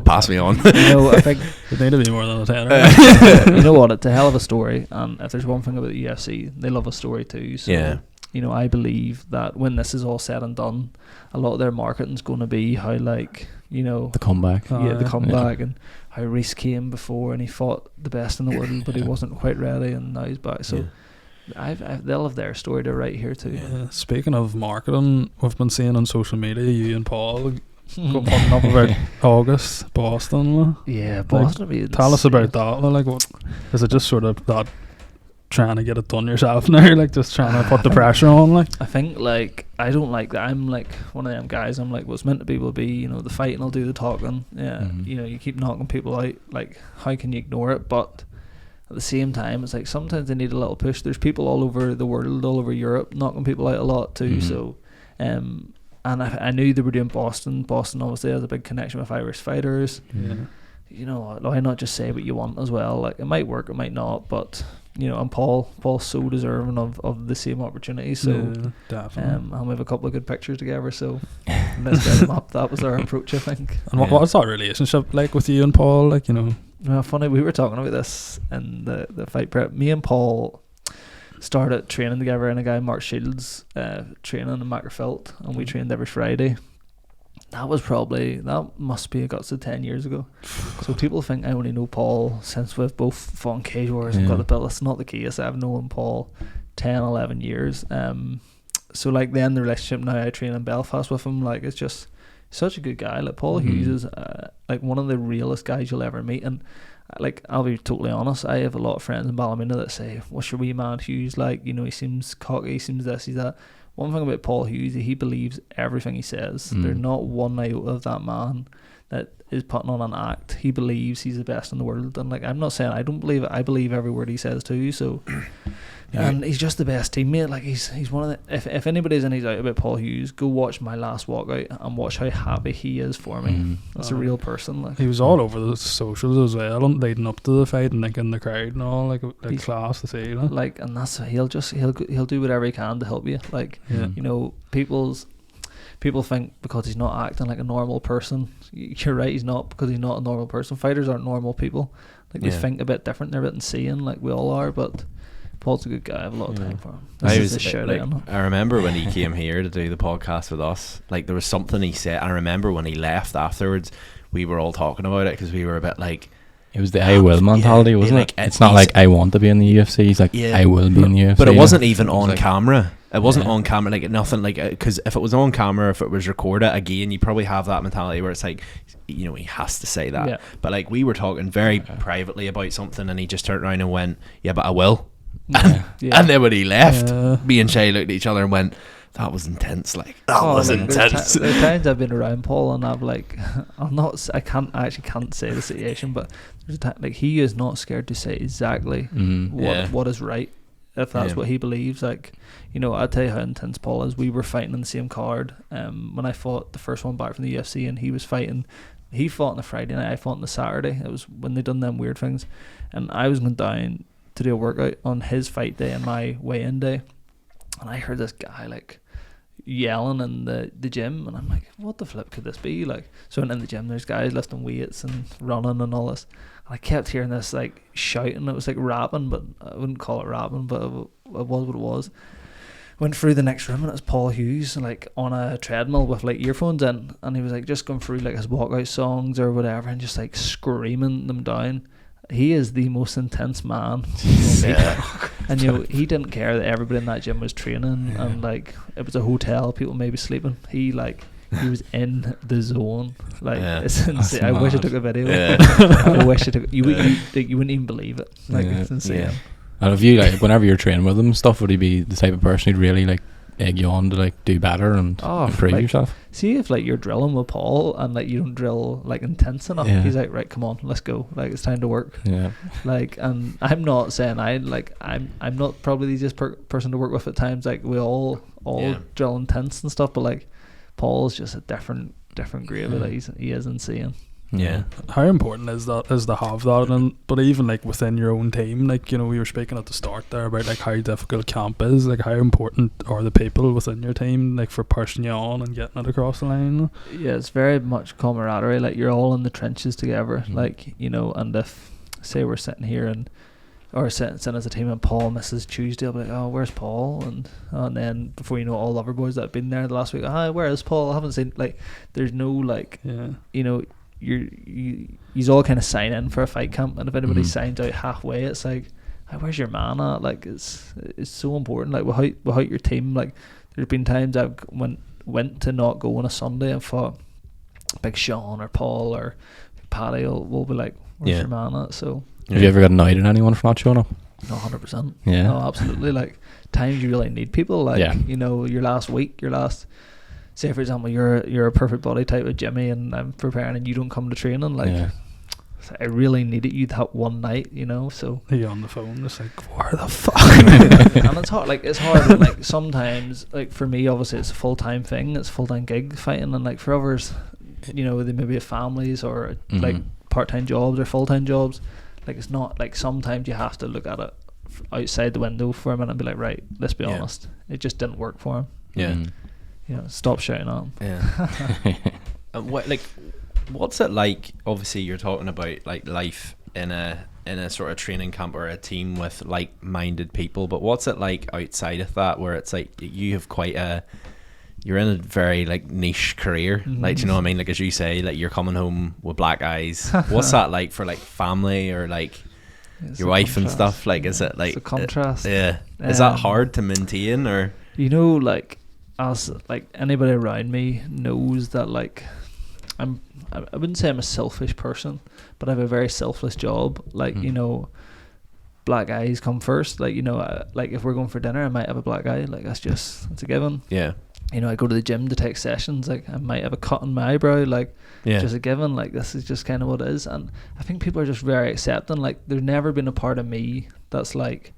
S1: pass me on.
S2: You know, I think
S3: it need to be more than a tenner.
S2: You know what? It's a hell of a story, and if there's one thing about the UFC, they love a story too. So you know, I believe that when this is all said and done, a lot of their marketing's going to be how, like, you know,
S4: the comeback.
S2: The comeback, and how Rhys came before and he fought the best in the world, but he wasn't quite ready, and now he's back. So they'll have their story to write here too.
S3: Yeah. Speaking of marketing, we've been seeing on social media you and Paul putting up about August, Boston.
S2: Yeah, Boston.
S3: Like, tell us about that. Like, what is it? Just sort of that trying to get it done yourself now, like, just trying to put the pressure on? Like,
S2: I think, like, I don't like that. I'm like one of them guys. I'm like, what's meant to be will be. You know, the fighting will do the talking. You know, you keep knocking people out. Like, how can you ignore it? But at the same time, it's like sometimes they need a little push. There's people all over the world, all over Europe, knocking people out a lot too. So, and I knew they were doing Boston. Boston obviously has a big connection with Irish fighters. You know, why not just say what you want as well? Like, it might work, it might not, but, you know, and Paul's so deserving of the same opportunity. So
S3: definitely.
S2: and we have a couple of good pictures together, so let's get them up. That was our approach, I think.
S3: And what's that relationship like with you and Paul? Like, you know,
S2: well, funny, we were talking about this in the fight prep. Me and Paul started training together, and a guy, Mark Shields, training in Mackerfelt, and we trained every Friday. That must be a guts of 10 years ago. So people think I only know Paul since we've both fought in Cage Warriors and got the belt. That's not the case. I've known Paul 10, 11 years. So, like, then the relationship now, I train in Belfast with him. Like, it's just such a good guy. Like, Paul Hughes is like one of the realest guys you'll ever meet. And, like, I'll be totally honest, I have a lot of friends in Ballymena that say, what's your wee man Hughes like? You know, he seems cocky, he seems this, he's that. One thing about Paul Hughes, he believes everything he says. There's not one iota of that man that is putting on an act. He believes he's the best in the world, and, like, I'm not saying I don't believe it. I believe every word he says too. So, and he's just the best teammate. Like, he's one of the. If anybody's in his out about Paul Hughes, go watch my last walkout and watch how happy he is for me. That's a real person. Like,
S3: he was all over the socials as well, leading up to the fight, and, like, in the crowd and all, like class to see. You know?
S2: Like, and that's he'll do whatever he can to help you. Like, you know, people think because he's not acting like a normal person. You're right, he's not, because he's not a normal person. Fighters aren't normal people. Like, they think a bit different. They're a bit insane, like we all are. But Paul's a good guy. I have a lot of time for him. I
S1: remember when he came here to do the podcast with us. Like, there was something he said. I remember when he left afterwards, we were all talking about it because we were a bit like,
S4: it was the I will mentality, wasn't it? It's not like I want to be in the UFC. He's like, I will be in the UFC.
S1: But it wasn't even on camera. It wasn't on camera, like nothing, like, because if it was on camera, if it was recorded, again, you probably have that mentality where it's like, you know, he has to say that. But like, we were talking very privately about something, and he just turned around and went, yeah, but I will. And then when he left, me and Shay looked at each other and went, that was intense. Like, that was intense.
S2: There's times I've been around Paul and I've like, I can't say the situation, but there's a time, like, he is not scared to say exactly what is right, if that's what he believes. Like, you know, I'll tell you how intense Paul is. We were fighting on the same card when I fought the first one back from the UFC, and he fought on the Friday night, I fought on the Saturday. It was when they done them weird things, and I was going down to do a workout on his fight day and my weigh-in day, and I heard this guy like yelling in the gym, and I'm like, what the flip could this be? Like, so in the gym there's guys lifting weights and running and all this, and I kept hearing this like shouting. It was like rapping, but I wouldn't call it rapping, but it was what it was. Went through the next room, and it was Paul Hughes like on a treadmill with like earphones in, and he was like just going through like his walkout songs or whatever, and just like screaming them down. He is the most intense man. And you know, he didn't care that everybody in that gym was training, and like it was a hotel, people maybe sleeping. He was in the zone. Like, it's insane. I wish I took a video. I wish I took. You wouldn't even believe it. Like, it's insane.
S4: And if you like, whenever you're training with him and stuff, would he be the type of person who'd really like egg you on to like do better and improve yourself?
S2: See, if like you're drilling with Paul and like you don't drill like intense enough, he's like, right, come on, let's go. Like, it's time to work. Like, and I'm not saying I'm not probably the easiest person to work with at times. Like, we all drill intense and stuff, but like Paul's just a different grade. Like, he is insane.
S3: How important is to have that? And but even like within your own team, like, you know, we were speaking at the start there about like how difficult camp is. Like, how important are the people within your team, like, for pushing you on and getting it across the line?
S2: Yeah, it's very much camaraderie. Like, you're all in the trenches together. Like, you know, and if say we're sitting here or sitting as a team and Paul misses Tuesday, I'll be like, oh, where's Paul? And then before you know, all the other boys that have been there the last week, hi, where is Paul? I haven't seen. Like, there's no like, you know, you all kind of sign in for a fight camp, and if anybody signs out halfway, it's like, hey, where's your man at? Like, it's so important. Like, without your team, like, there's been times I've went to not go on a Sunday and fought Big Sean or Paul or Paddy will be like, where's your man at? So
S4: have you ever got annoyed at anyone for not showing up?
S2: No, 100%. No, absolutely. Like, times you really need people. Like, you know, your last say for example, you're a perfect body type with Jimmy, and I'm preparing, and you don't come to training. Like, I really needed you that one night, you know. So
S3: you're on the phone, just like, where the fuck?
S2: And it's hard. Like, it's hard. Like, sometimes, like, for me, obviously, it's a full-time thing. It's a full-time gig fighting, and like for others, you know, they maybe have families or like part-time jobs or full-time jobs. Like, it's not like, sometimes you have to look at it outside the window for a minute and be like, right, let's be honest, it just didn't work for him. You know, stop shouting at him.
S1: What's it like? Obviously, you're talking about like life in a sort of training camp or a team with like-minded people, but what's it like outside of that, where it's like you have you're in a very like niche career, like, do you know what I mean? Like, as you say, like, you're coming home with black eyes. What's that like for like family or like your wife and stuff? Like, is it like
S2: it's a contrast?
S1: Is that hard to maintain, or,
S2: you know, like, as like anybody around me knows that, like, I wouldn't say I'm a selfish person, but I have a very selfless job. Like, you know, black eyes come first. Like, you know, like if we're going for dinner, I might have a black eye. Like, that's a given. You know, I go to the gym to take sessions. Like, I might have a cut on my eyebrow. Like, just a given. Like, this is just kind of what it is. And I think people are just very accepting. Like, there's never been a part of me that's like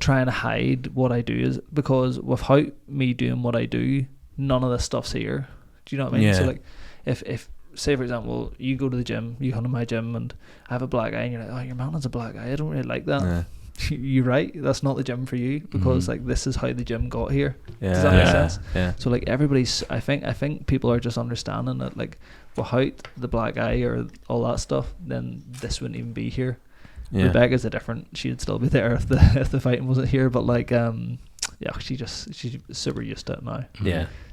S2: trying to hide what I do, is because without me doing what I do, none of this stuff's here. Do you know what I mean? So like, if say for example, you go to the gym, you come to my gym, and I have a black eye, and you're like, oh, your man has a black eye, I don't really like that. You're right, that's not the gym for you, because like, this is how the gym got here. Does that make sense? So like, everybody's, I think people are just understanding that, like, without the black eye or all that stuff, then this wouldn't even be here. Rebecca's she'd still be there if the fighting wasn't here, but like, she's super used to it now.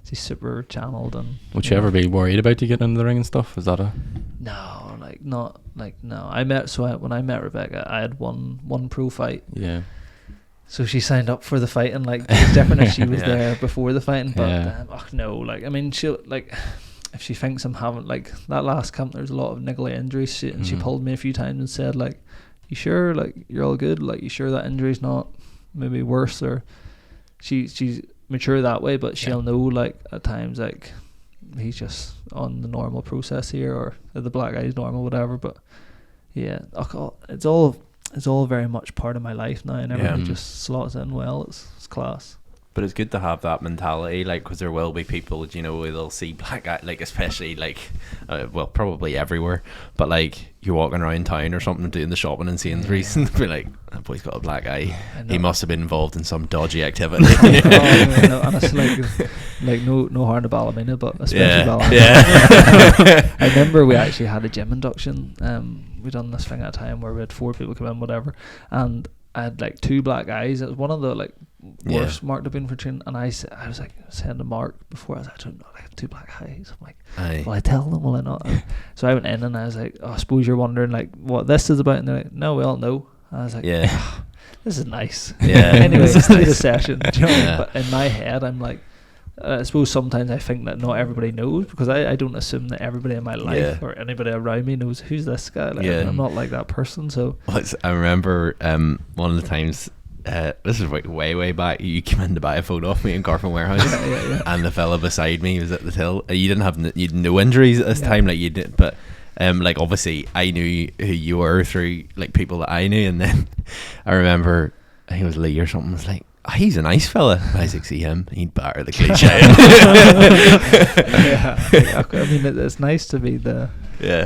S2: She's super channeled. And
S4: would you ever be worried about you getting into the ring and stuff? Is that
S2: no, like, not like, no. When I met Rebecca, I had one pro fight. So she signed up for the fighting. Like, it's different if she was there before the fighting. But no, like, I mean, she'll like, if she thinks I'm having, like, that last camp, there's a lot of niggly injuries. And she pulled me a few times and said, like, you sure, like, you're all good? Like, you sure that injury's not maybe worse? Or she's mature that way, but she'll know, like, at times, like, he's just on the normal process here, or the black eye's normal, whatever. But yeah, it's all very much part of my life now, and everybody just slots in well. It's class.
S1: But it's good to have that mentality, like, because there will be people, you know, they'll see black eye, like, especially, like, well, probably everywhere, but, like, you're walking around town or something doing the shopping and seeing Rhys and be like, that boy's got a black eye. He must have been involved in some dodgy activity.
S2: And it's like no harm to Ballymena, but especially Ballymena. Yeah. I remember we actually had a gym induction. We done this thing at a time where we had 4 people come in, whatever, and I had like 2 black eyes. It was one of the like worst Mark to been for training, and I was like saying to Mark before, I was like, I don't know, I have 2 black eyes. I'm like, will I tell them? Will I not? So I went in and I was like, I suppose you're wondering like what this is about, and they're like, no, we all know. I was like, this is nice. Anyway, it's nice. The session. Do you know what I mean? But in my head, I'm like, I suppose sometimes I think that not everybody knows, because I don't assume that everybody in my life or anybody around me knows who's this guy. Like, I'm not like that person. So
S1: I remember one of the times, this is like way back, you came in to buy a photo of me in Garfin Warehouse, and the fella beside me was at the till. You didn't have you had no injuries at this time, like you did, but like obviously I knew who you were through like people that I knew, and then I remember I think it was Lee or something was like, oh, he's a nice fella. I was like, see him, he'd batter the cliche.
S2: I mean, it's nice to be the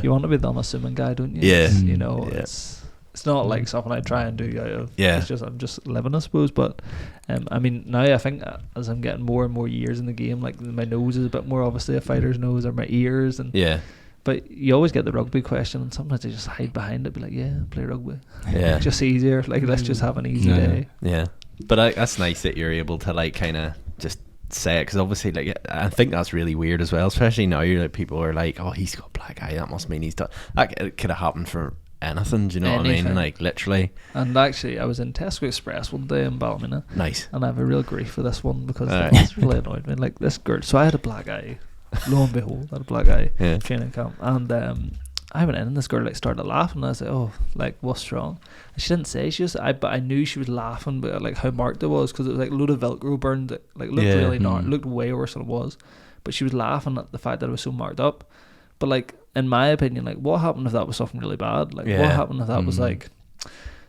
S2: you want to be the unassuming guy, don't you? You know, it's not like something I try and do out of, it's just I'm just living, I suppose. But I mean, now I think as I'm getting more and more years in the game, like my nose is a bit more obviously a fighter's nose, or my ears, and but you always get the rugby question, and sometimes I just hide behind it, be like, play rugby, just easier, like let's just have an easy day.
S1: But that's nice that you're able to like kind of just say it, because obviously like I think that's really weird as well, especially now, like people are like, oh, he's got a black eye, that must mean he's done that. It could have happened for anything, do you know what I mean? Like literally. And
S2: actually I was in Tesco Express one day in Ballymena,
S1: and
S2: I have a real grief for this one, because it's really annoyed me, like this girl. So I had a black eye, lo and behold, I had a black eye training camp, and I went in and this girl like started laughing, and I was like, oh, like what's wrong? And she didn't say, but I knew she was laughing, but like how marked it was, because it was like a load of Velcro burned, like looked really looked way worse than it was, but she was laughing at the fact that it was so marked up. But like in my opinion, like what happened if that was something really bad? Like what happened if that was like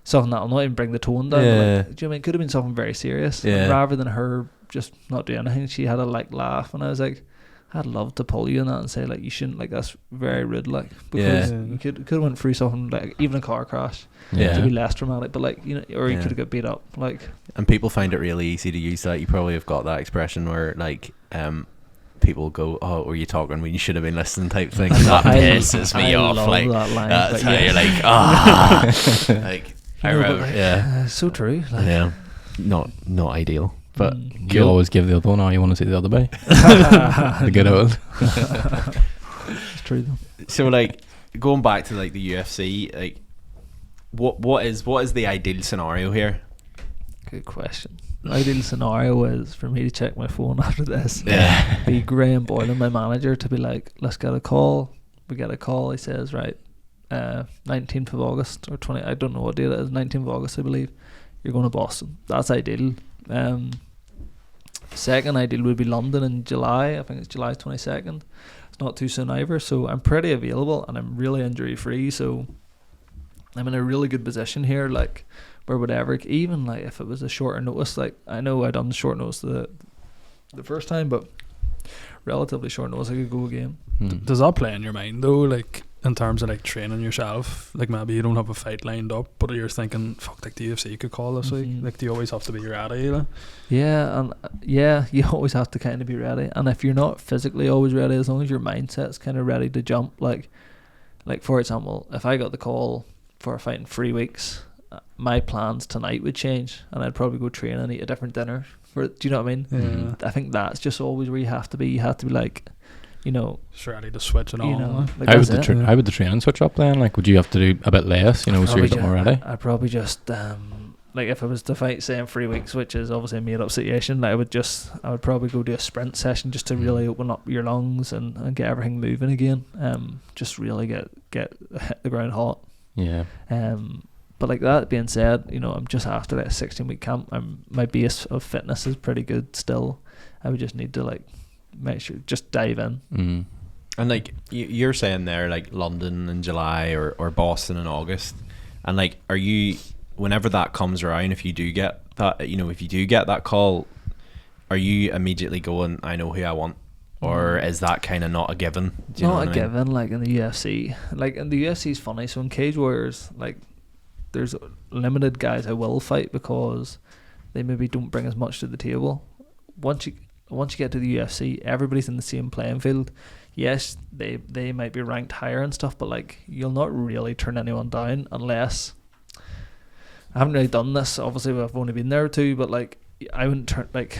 S2: something that'll not even bring the tone down? Like, do you know what I mean? It could have been something very serious. And rather than her just not do anything, she had a like laugh, and I was like, I'd love to pull you in that and say like, you shouldn't, like that's very rude, like, because you could have went through something like even a car crash to be less traumatic, but like, you know, or you could have got beat up, like. And
S1: people find it really easy to use that. You probably have got that expression where like people go, oh, were you talking when you should have been listening type thing. That pisses me off, like that line, that's how you're like, like I remember,
S2: so true, like,
S1: not ideal. But
S4: you always give the other one, you want to see the other way. The good old.
S2: It's true though.
S1: So like going back to like the UFC, like what is the ideal scenario here?
S2: Good question. The ideal scenario is for me to check my phone after this. Be Graham Boylan, my manager, to be like, let's get a call. We get a call. He says, right, 19th of August or 20. I don't know what date it is. 19th of August, I believe. You're going to Boston. That's ideal. Second ideal would be London in July. I think it's July 22nd. It's not too soon either, so I'm pretty available and I'm really injury free, so I'm in a really good position here, like where whatever, even like if it was a shorter notice, like I know I done the short notice the first time, but relatively short notice I could go again.
S3: Does that play in your mind though, like in terms of like training yourself, like maybe you don't have a fight lined up, but you're thinking, fuck, like the UFC could call this week, like do you always have to be ready, like?
S2: And you always have to kind of be ready, and if you're not physically always ready, as long as your mindset's kind of ready to jump, like for example, if I got the call for a fight in 3 weeks, my plans tonight would change and I'd probably go train and eat a different dinner for it. Do you know what I mean? I think that's just always where you have to be like, you know,
S3: just ready to switch it on.
S2: You know, like
S4: how would the training switch up then? Like, would you have to do a bit less, you know, so you're a bit more ready?
S2: I'd probably just like if I was to fight, say, in 3 weeks, which is obviously a made up situation, like I would probably go do a sprint session just to really open up your lungs and get everything moving again. Just really get hit the ground hot.
S4: Yeah.
S2: But like that being said, you know, I'm just after that 16-week camp. My base of fitness is pretty good still. I would just need to like make sure, just dive in.
S4: Mm.
S1: And like you're saying there, like London in July or Boston in August, and like, are you, whenever that comes around, if you do get that call, are you immediately going, I know who I want, or is that kind of not a given? Do you know
S2: Not
S1: what
S2: a
S1: I mean?
S2: given, like in the UFC. Like in the UFC is funny. So in Cage Warriors, like there's limited guys I will fight because they maybe don't bring as much to the table. Once you get to the UFC, everybody's in the same playing field. Yes, they might be ranked higher and stuff, but like you'll not really turn anyone down unless, I haven't really done this. Obviously, I've only been there too, but like I wouldn't turn, like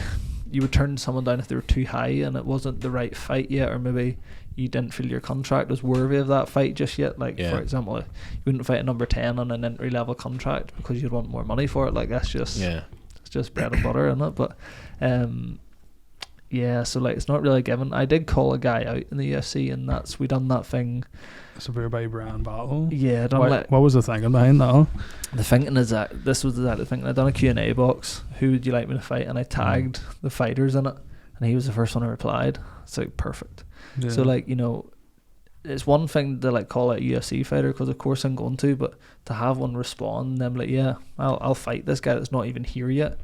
S2: you would turn someone down if they were too high and it wasn't the right fight yet, or maybe you didn't feel your contract was worthy of that fight just yet. Like for example, you wouldn't fight a number 10 on an entry level contract because you'd want more money for it. Like that's just it's just bread and butter, isn't it? But yeah, so like it's not really a given. I did call a guy out in the UFC, and we done that thing.
S3: Severe by brand battle.
S2: Yeah,
S3: what was the thinking behind that?
S2: The thinking is that this was exactly the thinking. I done a Q&A box. Who would you like me to fight? And I tagged the fighters in it, and he was the first one who replied. It's like perfect. Yeah. So like, you know, it's one thing to like call out a UFC fighter because of course I'm going to, but to have one respond and them like, yeah, I'll fight this guy that's not even here yet,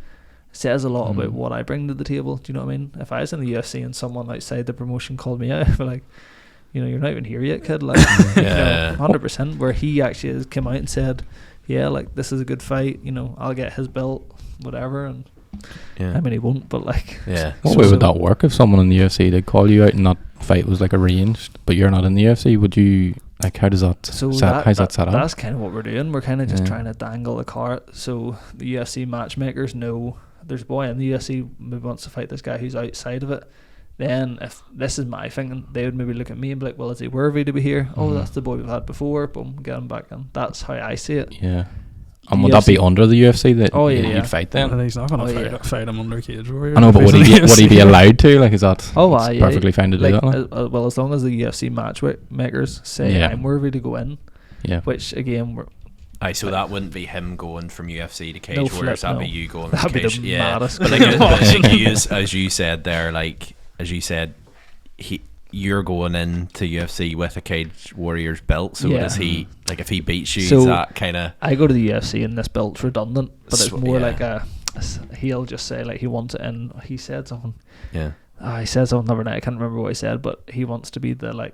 S2: says a lot about what I bring to the table. Do you know what I mean? If I was in the UFC and someone outside the promotion called me out, I'd be like, you know, you're not even here yet, kid. Like, you know, 100%. Where he actually has come out and said, yeah, like this is a good fight. You know, I'll get his belt, whatever. And I mean, he won't, but like,
S4: what way would that work if someone in the UFC did call you out and that fight was like arranged, but you're not in the UFC? Would you like? How does that? How's that set up?
S2: That's kind of what we're doing. We're kind of just trying to dangle the cart. So the UFC matchmakers know there's a boy in the UFC who wants to fight this guy who's outside of it. Then if this is my thinking, they would maybe look at me and be like, well, is he worthy to be here? Oh, that's the boy we've had before. Boom, get him back in. That's how I see it.
S4: Yeah. And would that be under the UFC that you'd fight then?
S3: And he's not going to fight him under Cage Warriors.
S4: I know, but would he be allowed to? Like, is that perfectly fine to do
S2: like,
S4: that?
S2: Well, as long as the UFC matchmakers say I'm worthy to go in. Yeah. Which again,
S1: so that wouldn't be him going from UFC to Cage Warriors. That'd be you going.
S2: That'd
S1: from Cage.
S2: Be the maddest.
S1: But like, as you said there, like as you said, you're going into UFC with a Cage Warriors belt. So does he? Like, if he beats you, is that kind of?
S2: I go to the UFC and this belt's redundant, but it's more like he'll just say like he wants it in. He said something. Yeah. He said something the other night. I can't remember what he said, but he wants to be the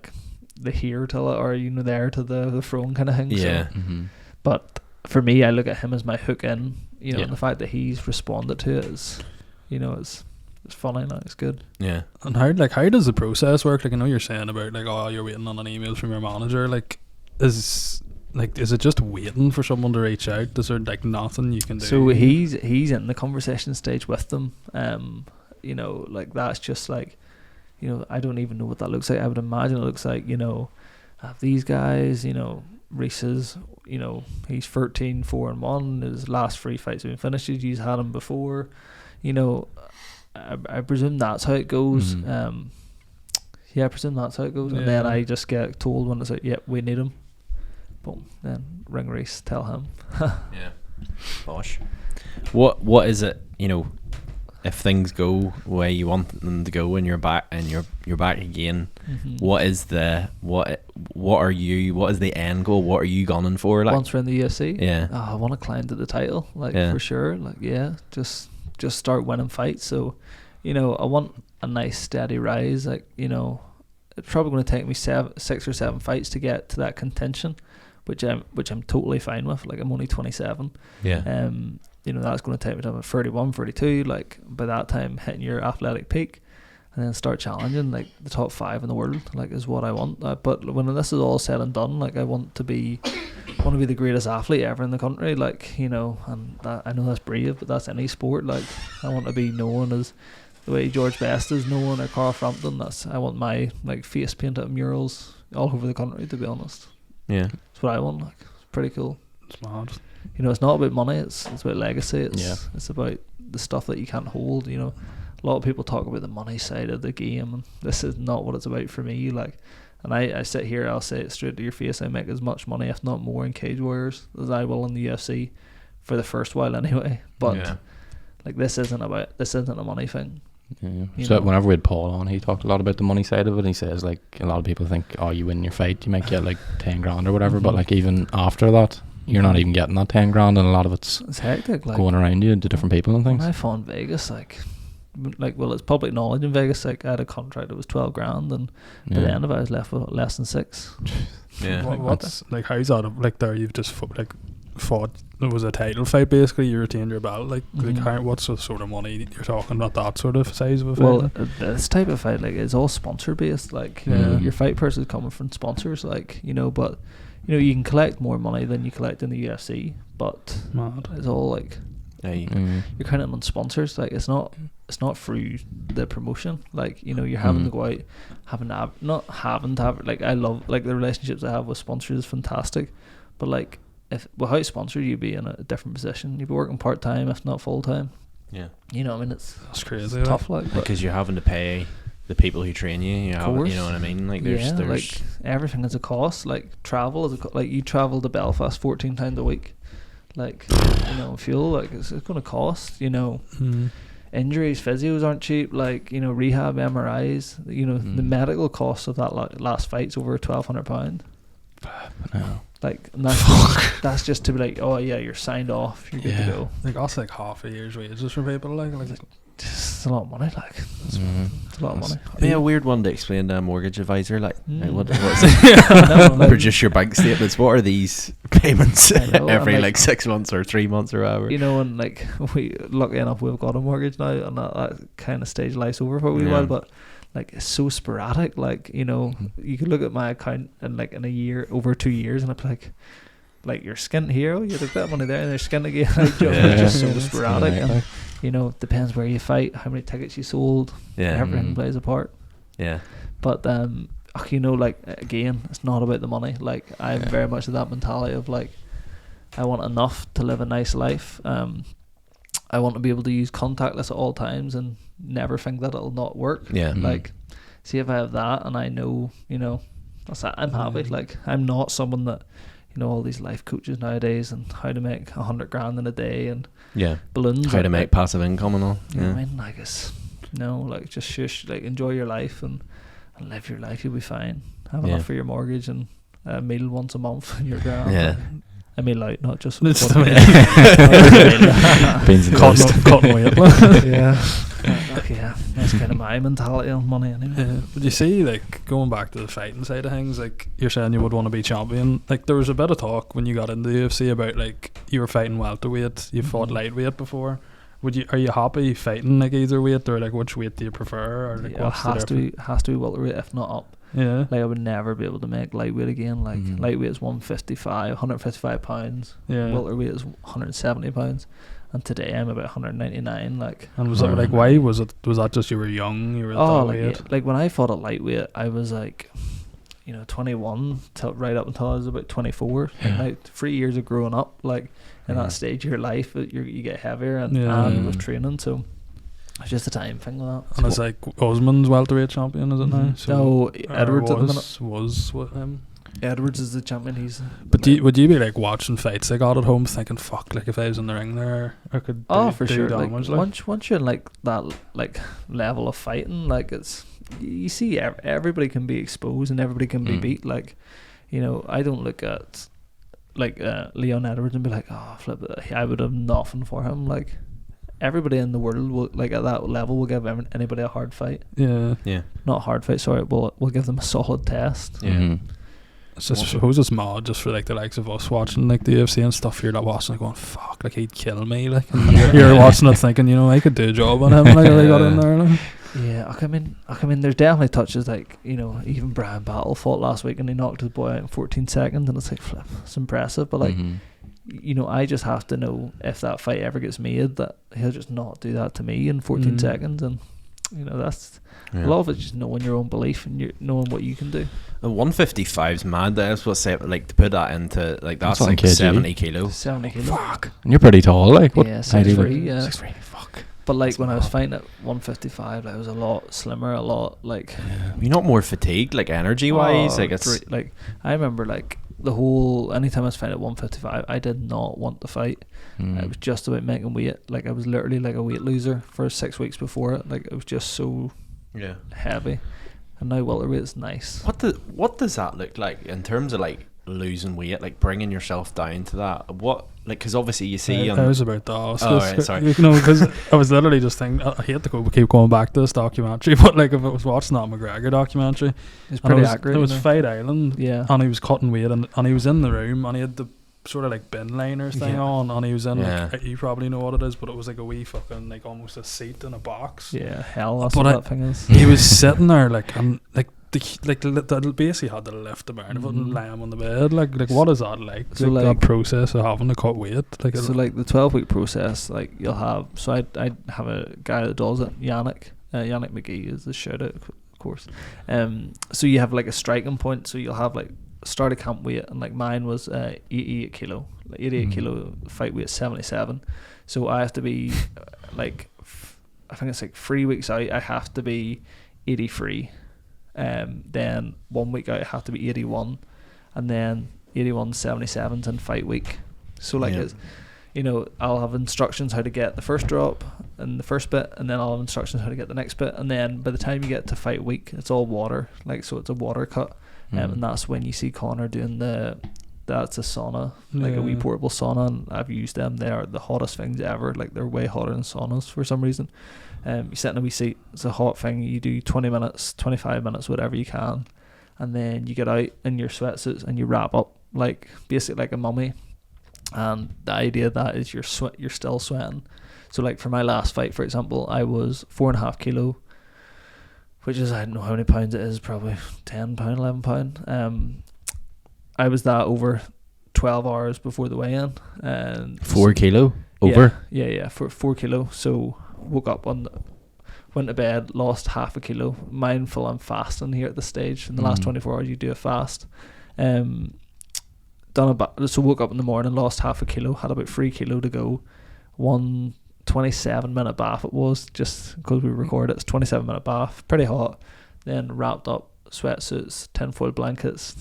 S2: here to it, or there to the throne kind of thing.
S1: Yeah.
S2: So, but for me, I look at him as my hook in. You know, and the fact that he's responded to it is, it's funny. Now it's good.
S1: Yeah.
S3: And how does the process work? Like, I know you're saying about like, oh, you're waiting on an email from your manager. Like, is it just waiting for someone to reach out? Is there like nothing you can do?
S2: So he's in the conversation stage with them. Like that's just like, I don't even know what that looks like. I would imagine it looks like, I have these guys, Rhys is, he's 13-4-1. His last 3 fights have been finished. He's had him before. I presume that's how it goes. I presume that's how it goes. And then I just get told when it's like, yep, we need him. Boom. Then ring Rhys, tell him.
S1: Yeah. Bosh. What is it, if things go the way you want them to go and you're back again, what is the end goal? What are you gunning for? Like,
S2: once we're in the UFC?
S1: Yeah.
S2: I want to climb to the title, for sure. Just start winning fights. So, I want a nice steady rise. Like, it's probably going to take me 6 or 7 fights to get to that contention, which I'm totally fine with. Like, I'm only 27.
S1: Yeah.
S2: That's going to take me to 31, 32. Like, by that time, hitting your athletic peak, and then start challenging like the top 5 in the world. Like, is what I want. But when this is all said and done, like, I want to be the greatest athlete ever in the country. Like, and that, I know that's brave, but that's any sport. Like, I want to be known as the way George Best is known, or Carl Frampton. I want my face painted murals all over the country, to be honest.
S1: Yeah,
S2: that's what I want. Like, it's pretty cool.
S3: It's mad.
S2: You know, it's not about money. It's about legacy. It's about the stuff that you can't hold. You know, a lot of people talk about the money side of the game, and this is not what it's about for me. Like, and I sit here, I'll say it straight to your face, I make as much money, if not more, in Cage Warriors as I will in the UFC for the first while anyway. But like, this isn't a money thing.
S4: Yeah. So whenever we had Paul on, he talked a lot about the money side of it. He says, like, a lot of people think, oh, you win your fight, you might get like 10 grand or whatever, but like, even after that, you're not even getting that 10 grand, and a lot of it's
S2: hectic, like,
S4: going around you to different people and things.
S2: When I fought in Vegas, well, it's public knowledge in Vegas, like, I had a contract that was 12 grand, and by the end of it I was left with less than 6.
S1: Yeah.
S3: What's like, how's that, like, there you've just fought, it was a title fight basically, you retained your belt, like, what's the sort of money you're talking about, that sort of size of a fight?
S2: Well, this type of fight, like, it's all sponsor based, like, your fight purse is coming from sponsors, like, you know, but you know, you can collect more money than you collect in the UFC, but it's all like, you're counting on sponsors. Like, it's not through the promotion. Like, you know, you're having to go out, like, I love, like, the relationships I have with sponsors is fantastic, but like, if without sponsors, you'd be in a different position. You'd be working part time, if not full time. Yeah, you know, I mean, that's crazy. It's tough, like,
S1: because you're having to pay the people who train you. You know what I mean? Like, there's
S2: like, everything is a cost. Like, travel is like, you travel to Belfast 14 times a week. Like, you know, fuel, like, it's going to cost. You know, injuries, physios aren't cheap. Like, you know, rehab, MRIs. You know, the medical cost of that last fight's over £1,200.
S4: No.
S2: Like, and that's just to be like, oh yeah, you're signed off, you're good to go.
S3: Like, that's like half a year's wages for people. Like
S2: it's a lot of money. Like, it's a lot of money.
S1: It'd be a weird one to explain to a mortgage advisor. Like, what's it? Like, produce your bank statements. What are these payments every like 6 months or 3 months or whatever?
S2: You know, and like, we lucky enough we've got a mortgage now, and that kind of stage life's over for a wee while, but like, it's so sporadic. Like, you know, you could look at my account and like in a year, over 2 years, and I'd be like you're skint here, you had a bit of money there, and they're skint again. Like, it's just so sporadic, and you know, it depends where you fight, how many tickets you sold. Everything plays a part. But you know, like, again, it's not about the money. Like, I'm very much of that mentality of like, I want enough to live a nice life. I want to be able to use contactless at all times and never think that it'll not work. Like, see, if I have that and I know, you know, I'm happy. Like, I'm not someone that, you know, all these life coaches nowadays and how to make 100 grand in a day and balloons,
S1: how to make passive income and all.
S2: You know what I mean? Like, it's like, just shush, like, enjoy your life and live your life. You'll be fine. Have enough for your mortgage and a meal once a month in your grand. I mean, out, not just beans and cotton weight. That's kind of my mentality on money anyway.
S3: But you see, like, going back to the fighting side of things, like, you're saying you would want to be champion. Like, there was a bit of talk when you got into the UFC about, like, you were fighting welterweight, you fought lightweight before. Are you happy fighting like either weight, or like, which weight do you prefer? Or like,
S2: it has to be welterweight, if not up. Like, I would never be able to make lightweight again. Like, lightweight is 155 pounds. Welterweight is 170 pounds. And today I'm about 199. Like,
S3: and was that like, why was that just you were young? You were
S2: like when I fought at lightweight, I was like, you know, 21 right up until I was about 24. Like, 3 years of growing up, like, in that stage of your life, you get heavier and with training, so it's just a time thing with that.
S3: And it's like Osman's welterweight champion, is it now?
S2: So Edwards at the minute
S3: was with him.
S2: Edwards is the champion.
S3: But would you be like watching fights like out at home thinking, fuck, like, if I was in the ring there, I could
S2: for sure damage, like, once you're in like that like level of fighting, like, it's, you see everybody can be exposed and everybody can be beat. Like, you know, I don't look at like Leon Edwards and be like, oh, flip it, I would have nothing for him. Like, everybody in the world will, like, at that level, will give anybody a hard fight. Not a hard fight, sorry, we'll give them a solid test.
S3: So I suppose it's mad just for like the likes of us watching like the UFC and stuff. You're not watching, like, going, fuck, like, he'd kill me, like, and you're watching it thinking, you know, I could do a job on him, like, I got in there, like.
S2: I mean, there's definitely touches, like, you know, even Brian Battle fought last week and he knocked his boy out in 14 seconds, and it's like, flip, it's impressive, but like, you know, I just have to know if that fight ever gets made that he'll just not do that to me in 14 seconds, and you know, that's a lot of it's just knowing your own belief and knowing what you can do.
S1: The 155's mad. That's what say, like, to put that into, like, that's like
S4: kg.
S1: 70 kilos.
S2: 70 kilos.
S4: Fuck. And you're pretty tall, like, what?
S2: Yeah, 6'3", yeah.
S4: 6'3", fuck.
S2: But like when I was fighting at 155, like, I was a lot slimmer, a lot like.
S1: Yeah. You're not more fatigued, like energy wise. Like it's
S2: like I remember like the whole anytime I was fighting at 155, I did not want to fight. It was just about making weight. Like I was literally like a weight loser for 6 weeks before it. Like it was just so heavy. And now welterweight is nice.
S1: What does that look like in terms of like losing weight, like bringing yourself down to that? What, like, because obviously you see
S3: I was about to ask
S1: right, sorry.
S3: you know, because I was literally just thinking, I hate to keep going back to this documentary, but like if I was watching that McGregor documentary,
S2: it's pretty accurate.
S3: It was Fight Island,
S2: and
S3: he was cutting weight, and he was in the room, and he had the sort of like bin liners thing on, and he was in like, you probably know what it is, but it was like a wee fucking like almost a seat in a box.
S2: Hell, that's what that thing is.
S3: He was sitting there like, and like the basically had to lift the burn of it and lay him on the bed. Like what is that like? So like that process of having to cut weight. Like
S2: so like the 12-week process, like you'll have. So I have a guy that does it, Yannick McKee is the shout out, of course. So you have like a striking point. So you'll have like start of camp weight, and like mine was 88 kilo, like 88 kilo fight weight 77. So I have to be like I think it's like 3 weeks out. I have to be 83. Then 1 week out I have to be 81, and then 81 77's in fight week. So like it's, you know, I'll have instructions how to get the first drop and the first bit, and then I'll have instructions how to get the next bit, and then by the time you get to fight week it's all water, like, so it's a water cut. And that's when you see Connor doing that's a sauna, like a wee portable sauna, and I've used them. They are the hottest things ever. Like they're way hotter than saunas for some reason. You sit in a wee seat, it's a hot thing, you do 20 minutes 25 minutes, whatever you can, and then you get out in your sweatsuits and you wrap up like basically like a mummy. And the idea of that is you're still sweating. So like for my last fight, for example, I was 4.5 kilo, which is, I don't know how many pounds it is, probably 10 pound, 11 pound. I was that over 12 hours before the weigh-in, and
S1: 4 kilo over.
S2: For 4 kilo. So woke up went to bed, lost half a kilo. Mindful, I'm fasting here at this stage. In the last 24 hours, you do a fast. So woke up in the morning, lost half a kilo, had about 3 kilo to go. 27-minute bath it was, just because we recorded. It's 27-minute bath, pretty hot. Then wrapped up, sweatsuits, tinfoil blankets,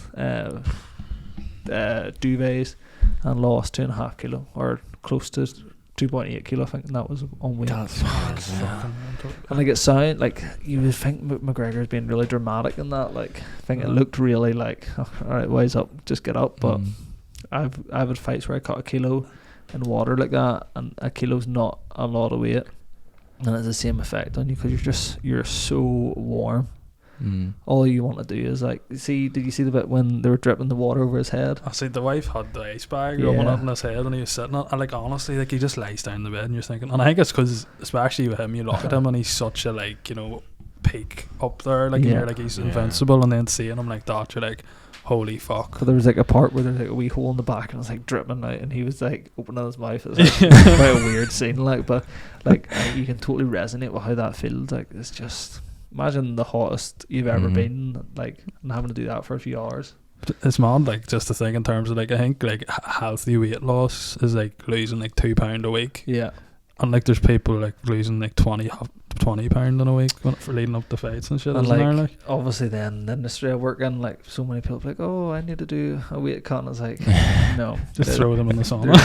S2: duvets, and lost 2.5 kilo, or close to 2.8 kilo, I think, and that was on weight.
S1: That's
S2: and like it sound like you would think McGregor's being really dramatic in that. Like I think it looked really like, oh, all right, wise up, just get up. But I've had fights where I cut a kilo in water like that, and a kilo's not a lot of weight, and it's the same effect on you because you're so warm. All you want to do is like, did you see the bit when they were dripping the water over his head?
S3: I see the wife had the ice bag rubbing up in his head, and he was sitting on it, and like honestly, like he just lies down in the bed and you're thinking, and I think it's because especially with him, you look at him and he's such a, like, you know, peak up there, like, and you're like, he's invincible, and then seeing him like that, you're like, holy fuck.
S2: But there was like a part where there's like a wee hole in the back and it's like dripping out, and he was like opening his mouth. It was like quite a weird scene, like, but like you can totally resonate with how that feels. Like it's just, imagine the hottest you've ever been, like, and having to do that for a few hours.
S3: It's mad, like, just to think in terms of, like, I think, like, healthy weight loss is, like, losing, like, £2 a week.
S2: Yeah.
S3: And, like, there's people, like, losing, like, 20 £20 in a week for leading up to fights and shit.
S2: And,
S3: isn't
S2: like,
S3: there, like,
S2: obviously then the industry I work in, like, so many people are like, oh, I need to do a weight cut, and it's like, no.
S3: Just throw them in the sauna.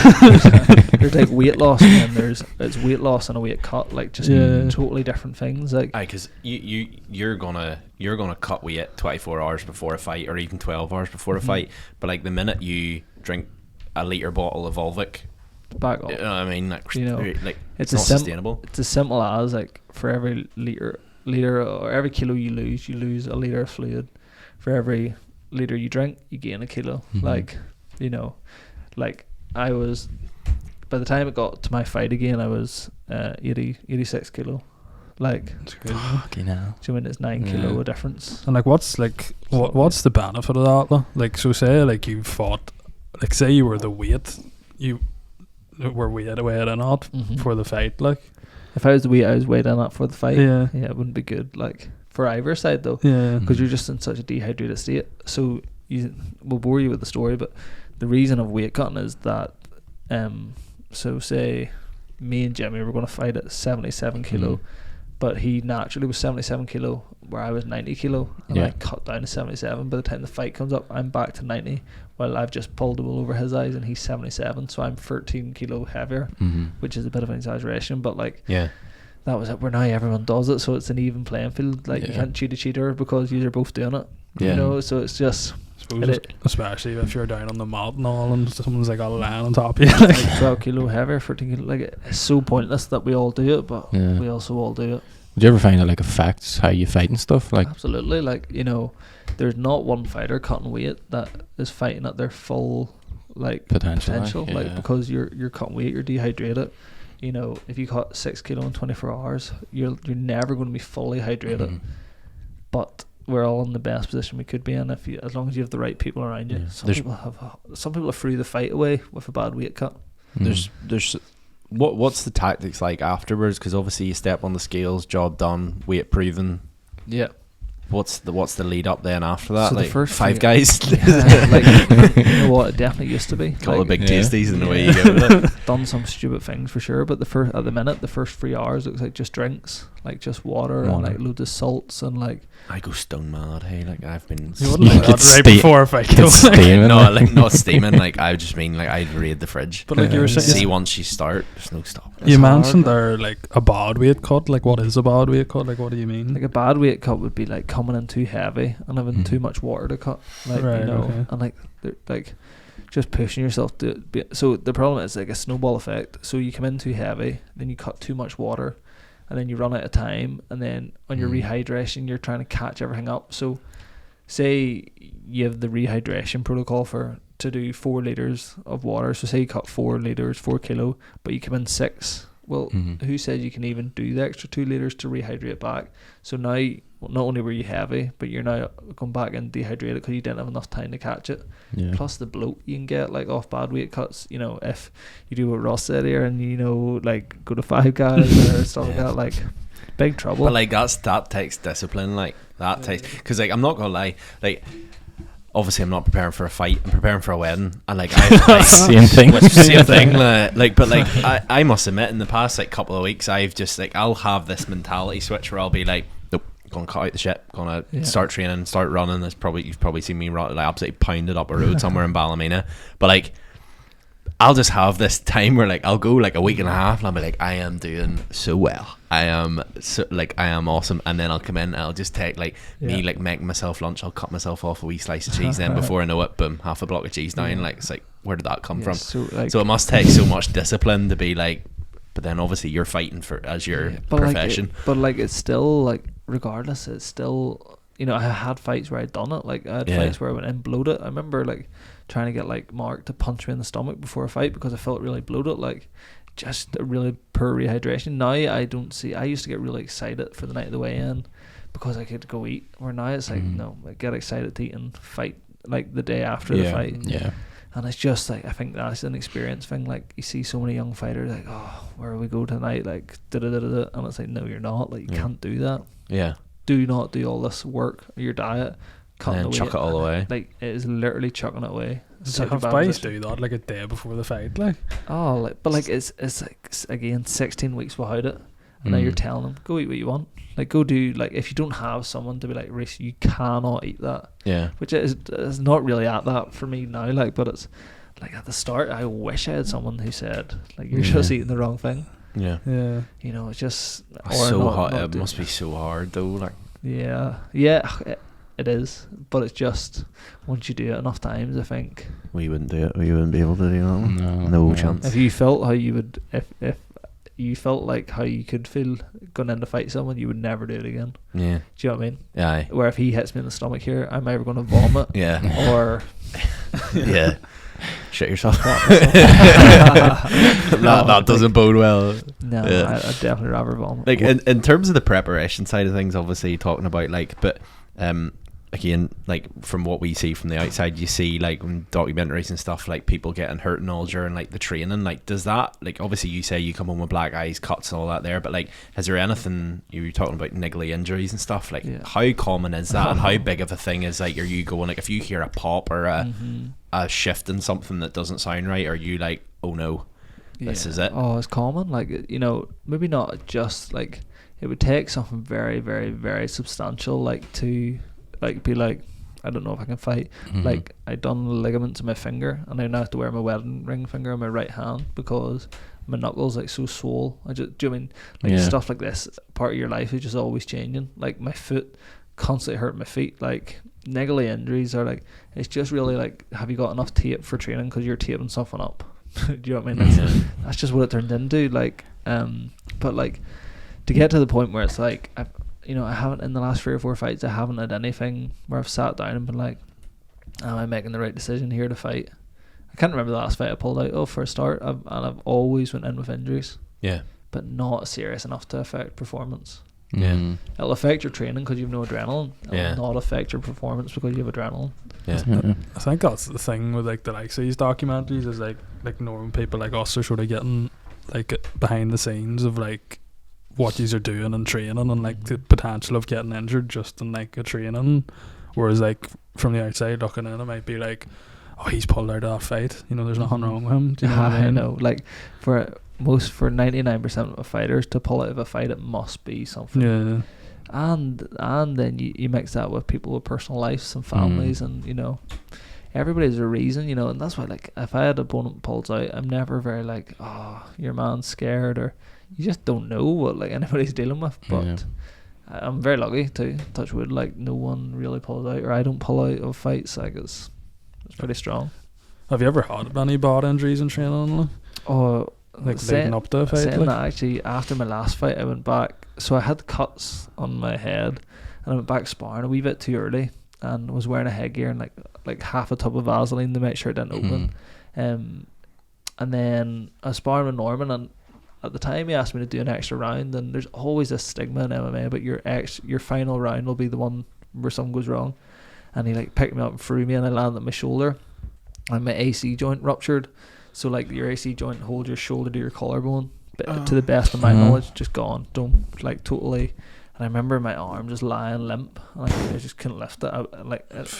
S2: There's like weight loss, and then it's weight loss and a weight cut, like, just totally different things. Like,
S1: because you're gonna cut weight 24 hours before a fight, or even 12 hours before a fight, but like the minute you drink a litre bottle of Volvic,
S2: back up.
S1: You know what I mean? Like,
S2: you know,
S1: like it's not sustainable.
S2: It's as simple as, like, for every liter or every kilo you lose a litre of fluid. For every litre you drink, you gain a kilo. Like, you know, like I was, by the time it got to my fight again, I was 86 kilo. Like,
S4: fucking hell.
S2: So when it's 9 kilo a difference.
S3: And like, what's the benefit of that though? Like, so say like you fought, like say you were the weight, you were weighed or not for the fight, like,
S2: if I was the weight I was weighed in at for the fight,
S3: Yeah.
S2: it wouldn't be good. Like for either side though,
S3: Yeah.
S2: because you're just in such a dehydrated state. So we'll bore you with the story, but the reason of weight cutting is that, so say me and Jimmy were going to fight at 77 kilo, but he naturally was 77 kilo where I was 90 kilo, and I cut down to 77. By the time the fight comes up, I'm back to 90. Well, I've just pulled the wool over his eyes and he's 77, so I'm 13 kilo heavier, which is a bit of an exaggeration, but like that was it. Where now everyone does it, so it's an even playing field. Like you can't cheat a cheater because you're both doing it. You know, so it's just.
S3: Especially if you're down on the mat and all, and someone's like all lying on top of you, like
S2: 12 kilo heavier, 13 kilo. Like it's so pointless that we all do it, but we also all do it.
S4: Would you ever find it like affects how you fight and stuff? Like
S2: absolutely, like you know, there's not one fighter cutting weight that is fighting at their full like potential. Like because you're cutting weight, you're dehydrated. You know, if you cut 6 kilo in 24 hours, you're never going to be fully hydrated. But we're all in the best position we could be in as long as you have the right people around you. Some people threw the fight away with a bad weight cut.
S1: There's what's the tactics like afterwards? Because obviously you step on the scales, job done, weight proven.
S2: Yeah.
S1: What's the lead up then after that?
S2: So
S1: like
S2: the first
S1: Five Guys.
S2: like you know what, it definitely used to be.
S1: Couple of big tasties in the way you go with it.
S2: Done some stupid things for sure, but the first 3 hours looks like just drinks, like just water and like loads of salts and like.
S1: I go stone mad. Hey, like I've been.
S3: You wouldn't like that right before a fight.
S1: No, like not steaming. Like I just mean like I'd raid the fridge.
S3: But like you were saying,
S1: see once you start, there's no stop.
S3: You mentioned there like a bad weight cut. Like what is a bad weight cut? Like what do you mean?
S2: Like a bad weight cut would be like coming in too heavy and having too much water to cut. Like you know, and like just pushing yourself to. So the problem is like a snowball effect. So you come in too heavy, then you cut too much water. And then you run out of time, and then on your rehydration, you're trying to catch everything up. So, say you have the rehydration protocol to do 4 liters of water. So, say you cut 4 liters, 4 kilo, but you come in 6. Well, who says you can even do the extra 2 liters to rehydrate back? So now, not only were you heavy, but you're now going back and dehydrated because you didn't have enough time to catch it. Yeah. Plus the bloat you can get like off bad weight cuts. You know, if you do what Ross said here and you know like go to Five Guys or stuff like that, like big trouble.
S1: But like that takes discipline. Like that takes because like I'm not gonna lie, like. Obviously, I'm not preparing for a fight. I'm preparing for a wedding, and like
S4: same thing.
S1: Like, but like I must admit, in the past like couple of weeks, I've just like I'll have this mentality switch where I'll be like, nope, gonna cut out the shit, gonna start training, start running. You've probably seen me run like absolutely pounded up a road somewhere in Ballymena, but like. I'll just have this time where like I'll go like a week and a half and I'll be like I am doing so well, I am awesome, and then I'll come in and I'll just take like me like making myself lunch, I'll cut myself off a wee slice of cheese, then before I know it, boom, half a block of cheese down. Like it's like where did that come from? So it must take so much discipline to be like, but then obviously you're fighting for as your profession.
S2: But it's still like regardless, it's still, you know, I had fights where I'd done it, like I had fights where I went in bloated. I remember like trying to get like Mark to punch me in the stomach before a fight because I felt really bloated, like just a really poor rehydration. Now I used to get really excited for the night of the weigh-in because I could go eat, where now it's like no, I get excited to eat and fight like the day after the fight. And it's just like I think that's an experience thing. Like you see so many young fighters like, oh, where do we go tonight, like da-da-da-da-da. And it's like no, you're not, like you can't do that. Do not do all this work or your diet, cutting
S1: and chuck it all away.
S2: Like it is literally chucking it away.
S3: Have guys do that like a day before the fight, like?
S2: Oh, like, but like it's like again 16 weeks without it, and now you're telling them go eat what you want. Like go do, like if you don't have someone to be like, Rhys, you cannot eat that. Yeah. Which is not really at that for me now. Like, but it's like at the start, I wish I had someone who said like you're just eating the wrong thing. Yeah. Yeah. You know, it's just
S1: so hard. It must be so hard though. Like.
S2: Yeah. It is, but it's just once you do it enough times, I think
S1: we wouldn't do it. We wouldn't be able to do that. No chance.
S2: If you felt how you would, if you felt like how you could feel going in to fight someone, you would never do it again. Yeah. Do you know what I mean? Yeah. Where if he hits me in the stomach here, I'm either going to vomit. Or.
S1: Shit yourself. That doesn't bode well.
S2: No, I'd definitely rather vomit.
S1: Like in terms of the preparation side of things, obviously talking about like, but again, like from what we see from the outside, you see like in documentaries and stuff, like people getting hurt and all during like the training. Like, does that, like, obviously you say you come home with black eyes, cuts and all that there, but like, is there anything, you were talking about niggly injuries and stuff, like how common is that, and how big of a thing is, like, are you going, like, if you hear a pop or a shift in something that doesn't sound right, are you like, oh no, this is it?
S2: Oh, it's common. Like, you know, maybe not just like, it would take something very, very, very substantial, like, to like be like, I don't know if I can fight. Like, I done ligaments in my finger, and I now have to wear my wedding ring finger on my right hand because my knuckles like so swole. I just, do you know what I mean, like, stuff like this, part of your life is just always changing. Like, my foot constantly hurt my feet. Like, niggly injuries are like, it's just really like, have you got enough tape for training because you're taping something up? Do you know what I mean? That's just what it turned into. Like, but like, to get to the point where it's like, I haven't, in the last 3 or 4 fights, I haven't had anything where I've sat down and been like, am I making the right decision here to fight? I can't remember the last fight I pulled out of for a start, and I've always went in with injuries. Yeah. But not serious enough to affect performance. Yeah. It'll affect your training because you have no adrenaline. It'll not affect your performance because you have adrenaline.
S3: Yeah. I think that's the thing with like the likes of these documentaries, is like normal people like us are sort of getting like behind the scenes of like what yous are doing and training, and like the potential of getting injured just in like a training, whereas like from the outside looking in, it might be like, oh, he's pulled out of that fight, you know, there's nothing wrong with him. Do you know what I mean?
S2: I know, like for 99% of fighters to pull out of a fight, it must be something. And then you mix that with people with personal lives and families, and you know, everybody has a reason, you know, and that's why, like, if I had an opponent pulls out, I'm never very like, oh, your man's scared, or you just don't know what like anybody's dealing with. But I'm very lucky to touch wood, like no one really pulls out, or I don't pull out of fights. Like it's pretty strong.
S3: Have you ever had any bad injuries in training?
S2: Oh,
S3: like leading up to a fight?
S2: Saying that, actually, after my last fight, I went back. So I had cuts on my head, and I went back sparring a wee bit too early, and was wearing a headgear and like half a tub of Vaseline to make sure it didn't open. And then I was sparring with Norman, and at the time he asked me to do an extra round, and there's always a stigma in MMA, but your final round will be the one where something goes wrong. And he like picked me up and threw me, and I landed on my shoulder, and my AC joint ruptured. So like your AC joint holds your shoulder to your collarbone, to the best of my knowledge, just gone, don't, like, totally. And I remember my arm just lying limp, like I just couldn't lift it.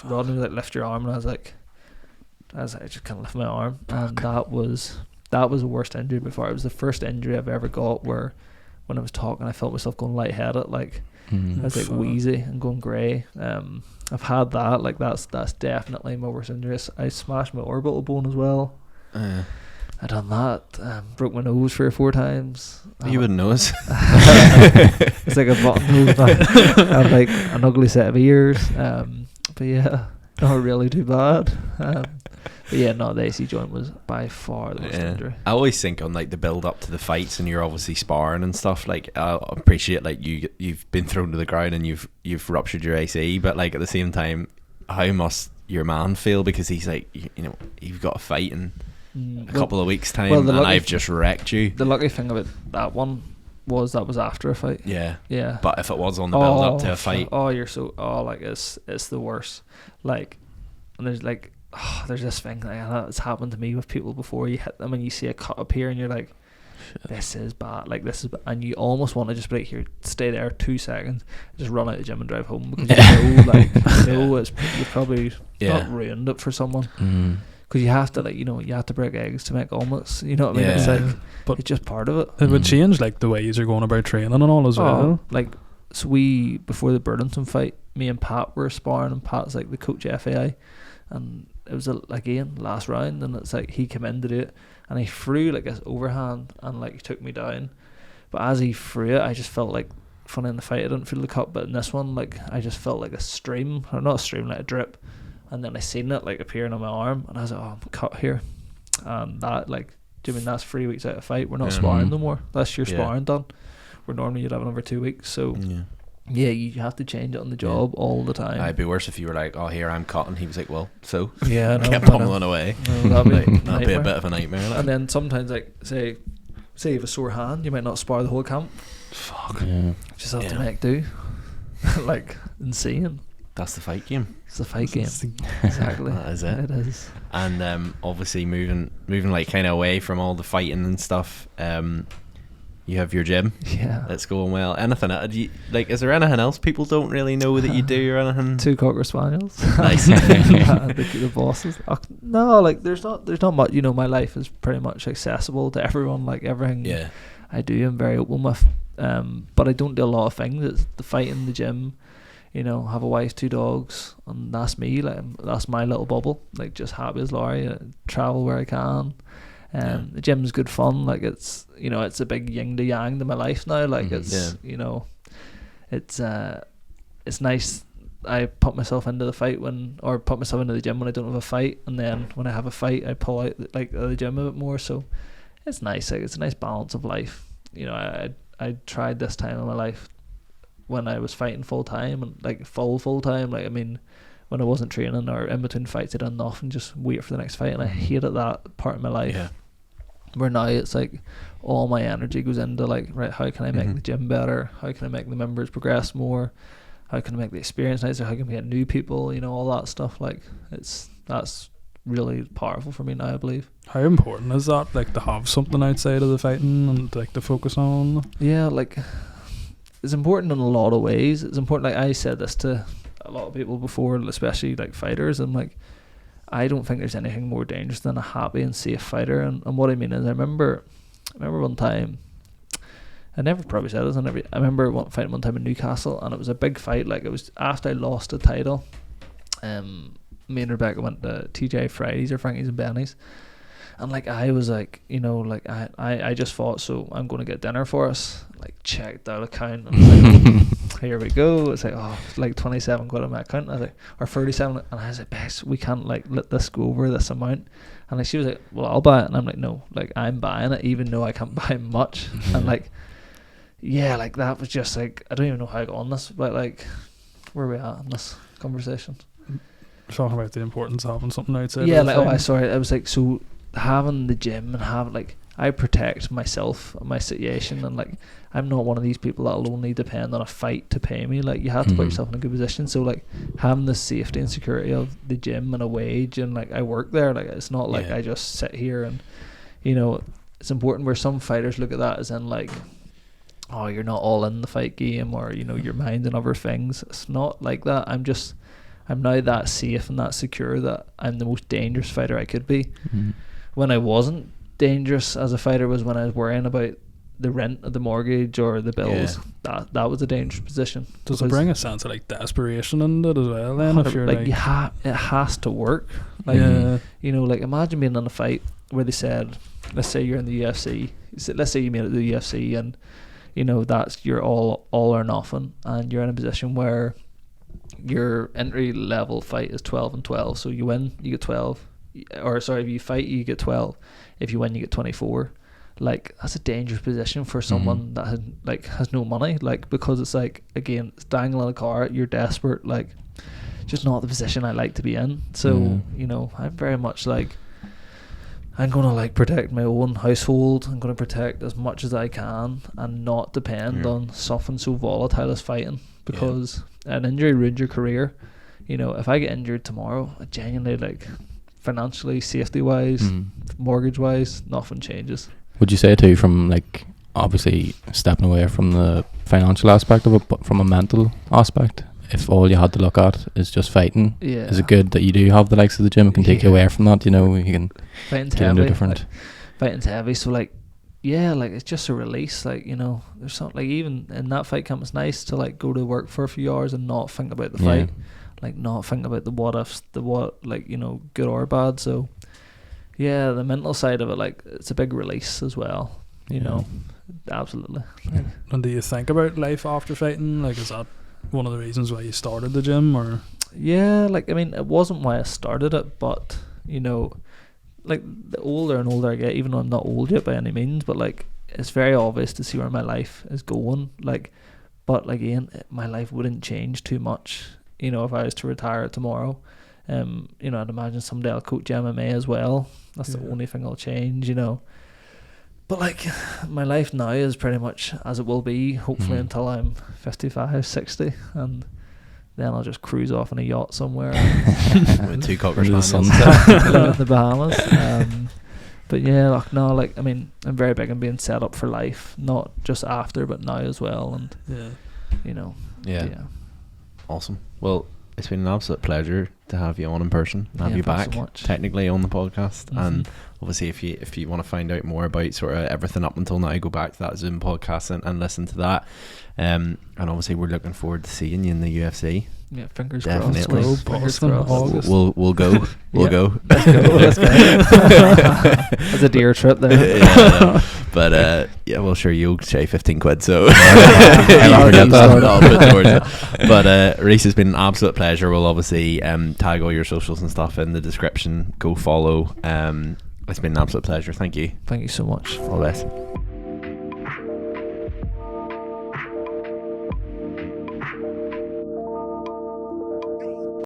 S2: Rodney was like, lift your arm, and I was like, I just can't lift my arm. And that was the worst injury before. It was the first injury I've ever got where when I was talking I felt myself going lightheaded, like I was like wheezy and going grey. I've had that, like that's definitely my worst injury. I smashed my orbital bone as well. I done that. Broke my nose 3 or 4 times.
S1: You wouldn't know it.
S2: It's like a button nose back. I have like an ugly set of ears. But yeah, not really too bad. But yeah, no, the AC joint was by far the worst injury.
S1: I always think on like the build up to the fights, and you're obviously sparring and stuff. Like I appreciate like you've been thrown to the ground and you've ruptured your AC, but like at the same time, how must your man feel, because he's like, you know, you've got a fight in a couple of weeks time, and I've just wrecked you.
S2: The lucky thing about that one was that was after a fight. Yeah.
S1: But if it was on the build up to a fight,
S2: like it's the worst. Like, and there's like, there's this thing that's happened to me with people before. You hit them and you see a cut appear, and you're like, this is bad. Like this is, and you almost want to just be like, here, stay there 2 seconds, just run out of the gym and drive home, because you've probably not ruined it for someone. Because you have to, like, you know, you have to break eggs to make omelets. You know what I mean? It's like, but it's just part of it.
S3: It would change like the ways you're going about training and all as well.
S2: Like, so before the Burlington fight, me and Pat were sparring, and Pat's like the coach FAI, and it was again last round, and it's like he came in to do it, and he threw like this overhand and like took me down. But as he threw it, I just felt like, funny in the fight I didn't feel the cut, but in this one, like I just felt like a stream, or not a stream, like a drip. And then I seen it like appearing on my arm, and I was like, oh, I'm cut here. And that, like, do you mean that's 3 weeks out of fight? We're not sparring no more. That's your sparring done. Where normally you'd have another 2 weeks. So yeah, you have to change it on the job all the time.
S1: It'd be worse if you were like, oh, here, I'm cut, and he was like, well, so
S2: kept
S1: pummeling away.
S2: No, that'd
S1: be a bit of a nightmare.
S2: And then sometimes, like, say you have a sore hand, you might not spar the whole camp.
S3: Fuck.
S2: Just have to make do. Like, insane.
S1: That's the fight game.
S2: It's the fight game. Exactly.
S1: That is it.
S2: It is.
S1: And obviously moving like kind of away from all the fighting and stuff. You have your gym.
S2: Yeah.
S1: It's going well. Anything? Is there anything else people don't really know that you do or anything?
S2: 2 Cocker Spaniels.
S1: Nice.
S2: the bosses. No, like there's not much. You know, my life is pretty much accessible to everyone. Like everything.
S1: Yeah.
S2: I do. I'm very open with. But I don't do a lot of things. It's the fighting, the gym. You know, have a wife, 2 dogs, and that's me. Like that's my little bubble. Like just happy as Larry. Travel where I can. The gym's good fun. Like it's, you know, it's a big yin to yang to my life now. Like it's you know, it's nice. I put myself into the fight put myself into the gym when I don't have a fight, and then when I have a fight I pull out like the gym a bit more. So it's nice. Like it's a nice balance of life. You know, I tried this time in my life when I was fighting full time and like full time. Like I mean, when I wasn't training or in between fights, I done nothing, just wait for the next fight, and I hated that part of my life. Yeah. Where now it's like all my energy goes into like, right, how can I make the gym better? How can I make the members progress more? How can I make the experience nicer? How can we get new people? You know, all that stuff. Like that's really powerful for me now, I believe.
S3: How important is that? Like to have something outside of the fighting and like to focus on?
S2: Yeah, like it's important in a lot of ways. It's important. Like I said this to a lot of people before, especially like fighters, and like I don't think there's anything more dangerous than a happy and safe fighter. And what I mean is I remember one time, I never probably said this on every, I remember fighting one time in Newcastle, and it was a big fight. Like it was after I lost the title. Me and Rebecca went to TJ Fridays or Frankie's and Benny's, and like I was like, you know, like I just fought, so I'm going to get dinner for us. Like checked out account, and like, here we go. It's like, oh, like 27 quid on my account. And I was like, or 37, and I was like, Bess, we can't like let this go over this amount. And like she was like, well, I'll buy it, and I'm like, no, like I'm buying it, even though I can't buy much. And like, yeah, like that was just like, I don't even know how I got on this, but like, where are we at in this conversation?
S3: Talking about the importance of having something outside.
S2: Yeah, like I was like, so having the gym and having like, I protect myself and my situation, and like I'm not one of these people that'll only depend on a fight to pay me. Like you have to put yourself in a good position. So like having the safety and security of the gym and a wage, and like I work there, like it's not like I just sit here. And you know, it's important where some fighters look at that as in like, oh, you're not all in the fight game, or you know, you're minding other things. It's not like that. I'm now that safe and that secure that I'm the most dangerous fighter I could be. When I wasn't dangerous as a fighter was when I was worrying about the rent of the mortgage or the bills. That was a dangerous position.
S3: Does it bring a sense of like desperation in it as well then? If you're like
S2: it has to work. Like you know, like imagine being in a fight where they said, let's say you're in the UFC, let's say you made it to the UFC, and you know that's your all or nothing, and you're in a position where your entry level fight is 12-12, so you win, you get 12, or sorry, if you fight you get 12, if you win you get 24. Like that's a dangerous position for someone that has no money, like, because it's like, again, it's dangling a cart, you're desperate, like just not the position I like to be in. So you know, I'm very much like, I'm gonna like protect my own household. I'm gonna protect as much as I can and not depend on something so volatile as fighting, because an injury ruins your career. You know, if I get injured tomorrow, I genuinely, like, financially, safety wise, mortgage wise, nothing changes.
S4: Would you say too, from like obviously stepping away from the financial aspect of it, but from a mental aspect, if all you had to look at is just fighting, is it good that you do have the likes of the gym? It can take you away from that, you know, you can
S2: fighting's
S4: get
S2: heavy,
S4: into different.
S2: like, fighting's heavy, so like, yeah, like it's just a release. Like, you know, there's something like, even in that fight camp, it's nice to like go to work for a few hours and not think about the fight, like not think about the what ifs, the what, like, you know, good or bad. So yeah, the mental side of it, like, it's a big release as well, you know. Absolutely.
S3: And do you think about life after fighting? Like, is that one of the reasons why you started the gym, or?
S2: Yeah, like, I mean, it wasn't why I started it, but, you know, like, the older and older I get, even though I'm not old yet by any means, but like, it's very obvious to see where my life is going. Like, but again, my life wouldn't change too much, you know, if I was to retire tomorrow. You know, I'd imagine someday I'll coach MMA as well. That's the only thing I'll change, you know. But like, my life now is pretty much as it will be, hopefully until I'm 55, 60, and then I'll just cruise off in a yacht somewhere
S1: with 2 cocker spaniels in
S2: the Bahamas. But yeah, I mean, I'm very big on being set up for life, not just after, but now as well. And
S1: yeah. Awesome. Well, it's been an absolute pleasure to have you on in person, have you back so technically on the podcast. And obviously if you want to find out more about sort of everything up until now, go back to that Zoom podcast and listen to that. And obviously we're looking forward to seeing you in the UFC.
S2: Yeah, fingers
S1: definitely
S2: crossed.
S3: Boston, August.
S1: We'll go. We'll go.
S2: Let's go. That's a deer trip there.
S1: Yeah, but well, sure, you'll say 15 quid, so
S4: I'll forget that.
S1: But Rhys, has been an absolute pleasure. We'll obviously tag all your socials and stuff in the description. Go follow. It's been an absolute pleasure. Thank you.
S2: Thank you so much.
S1: All the best.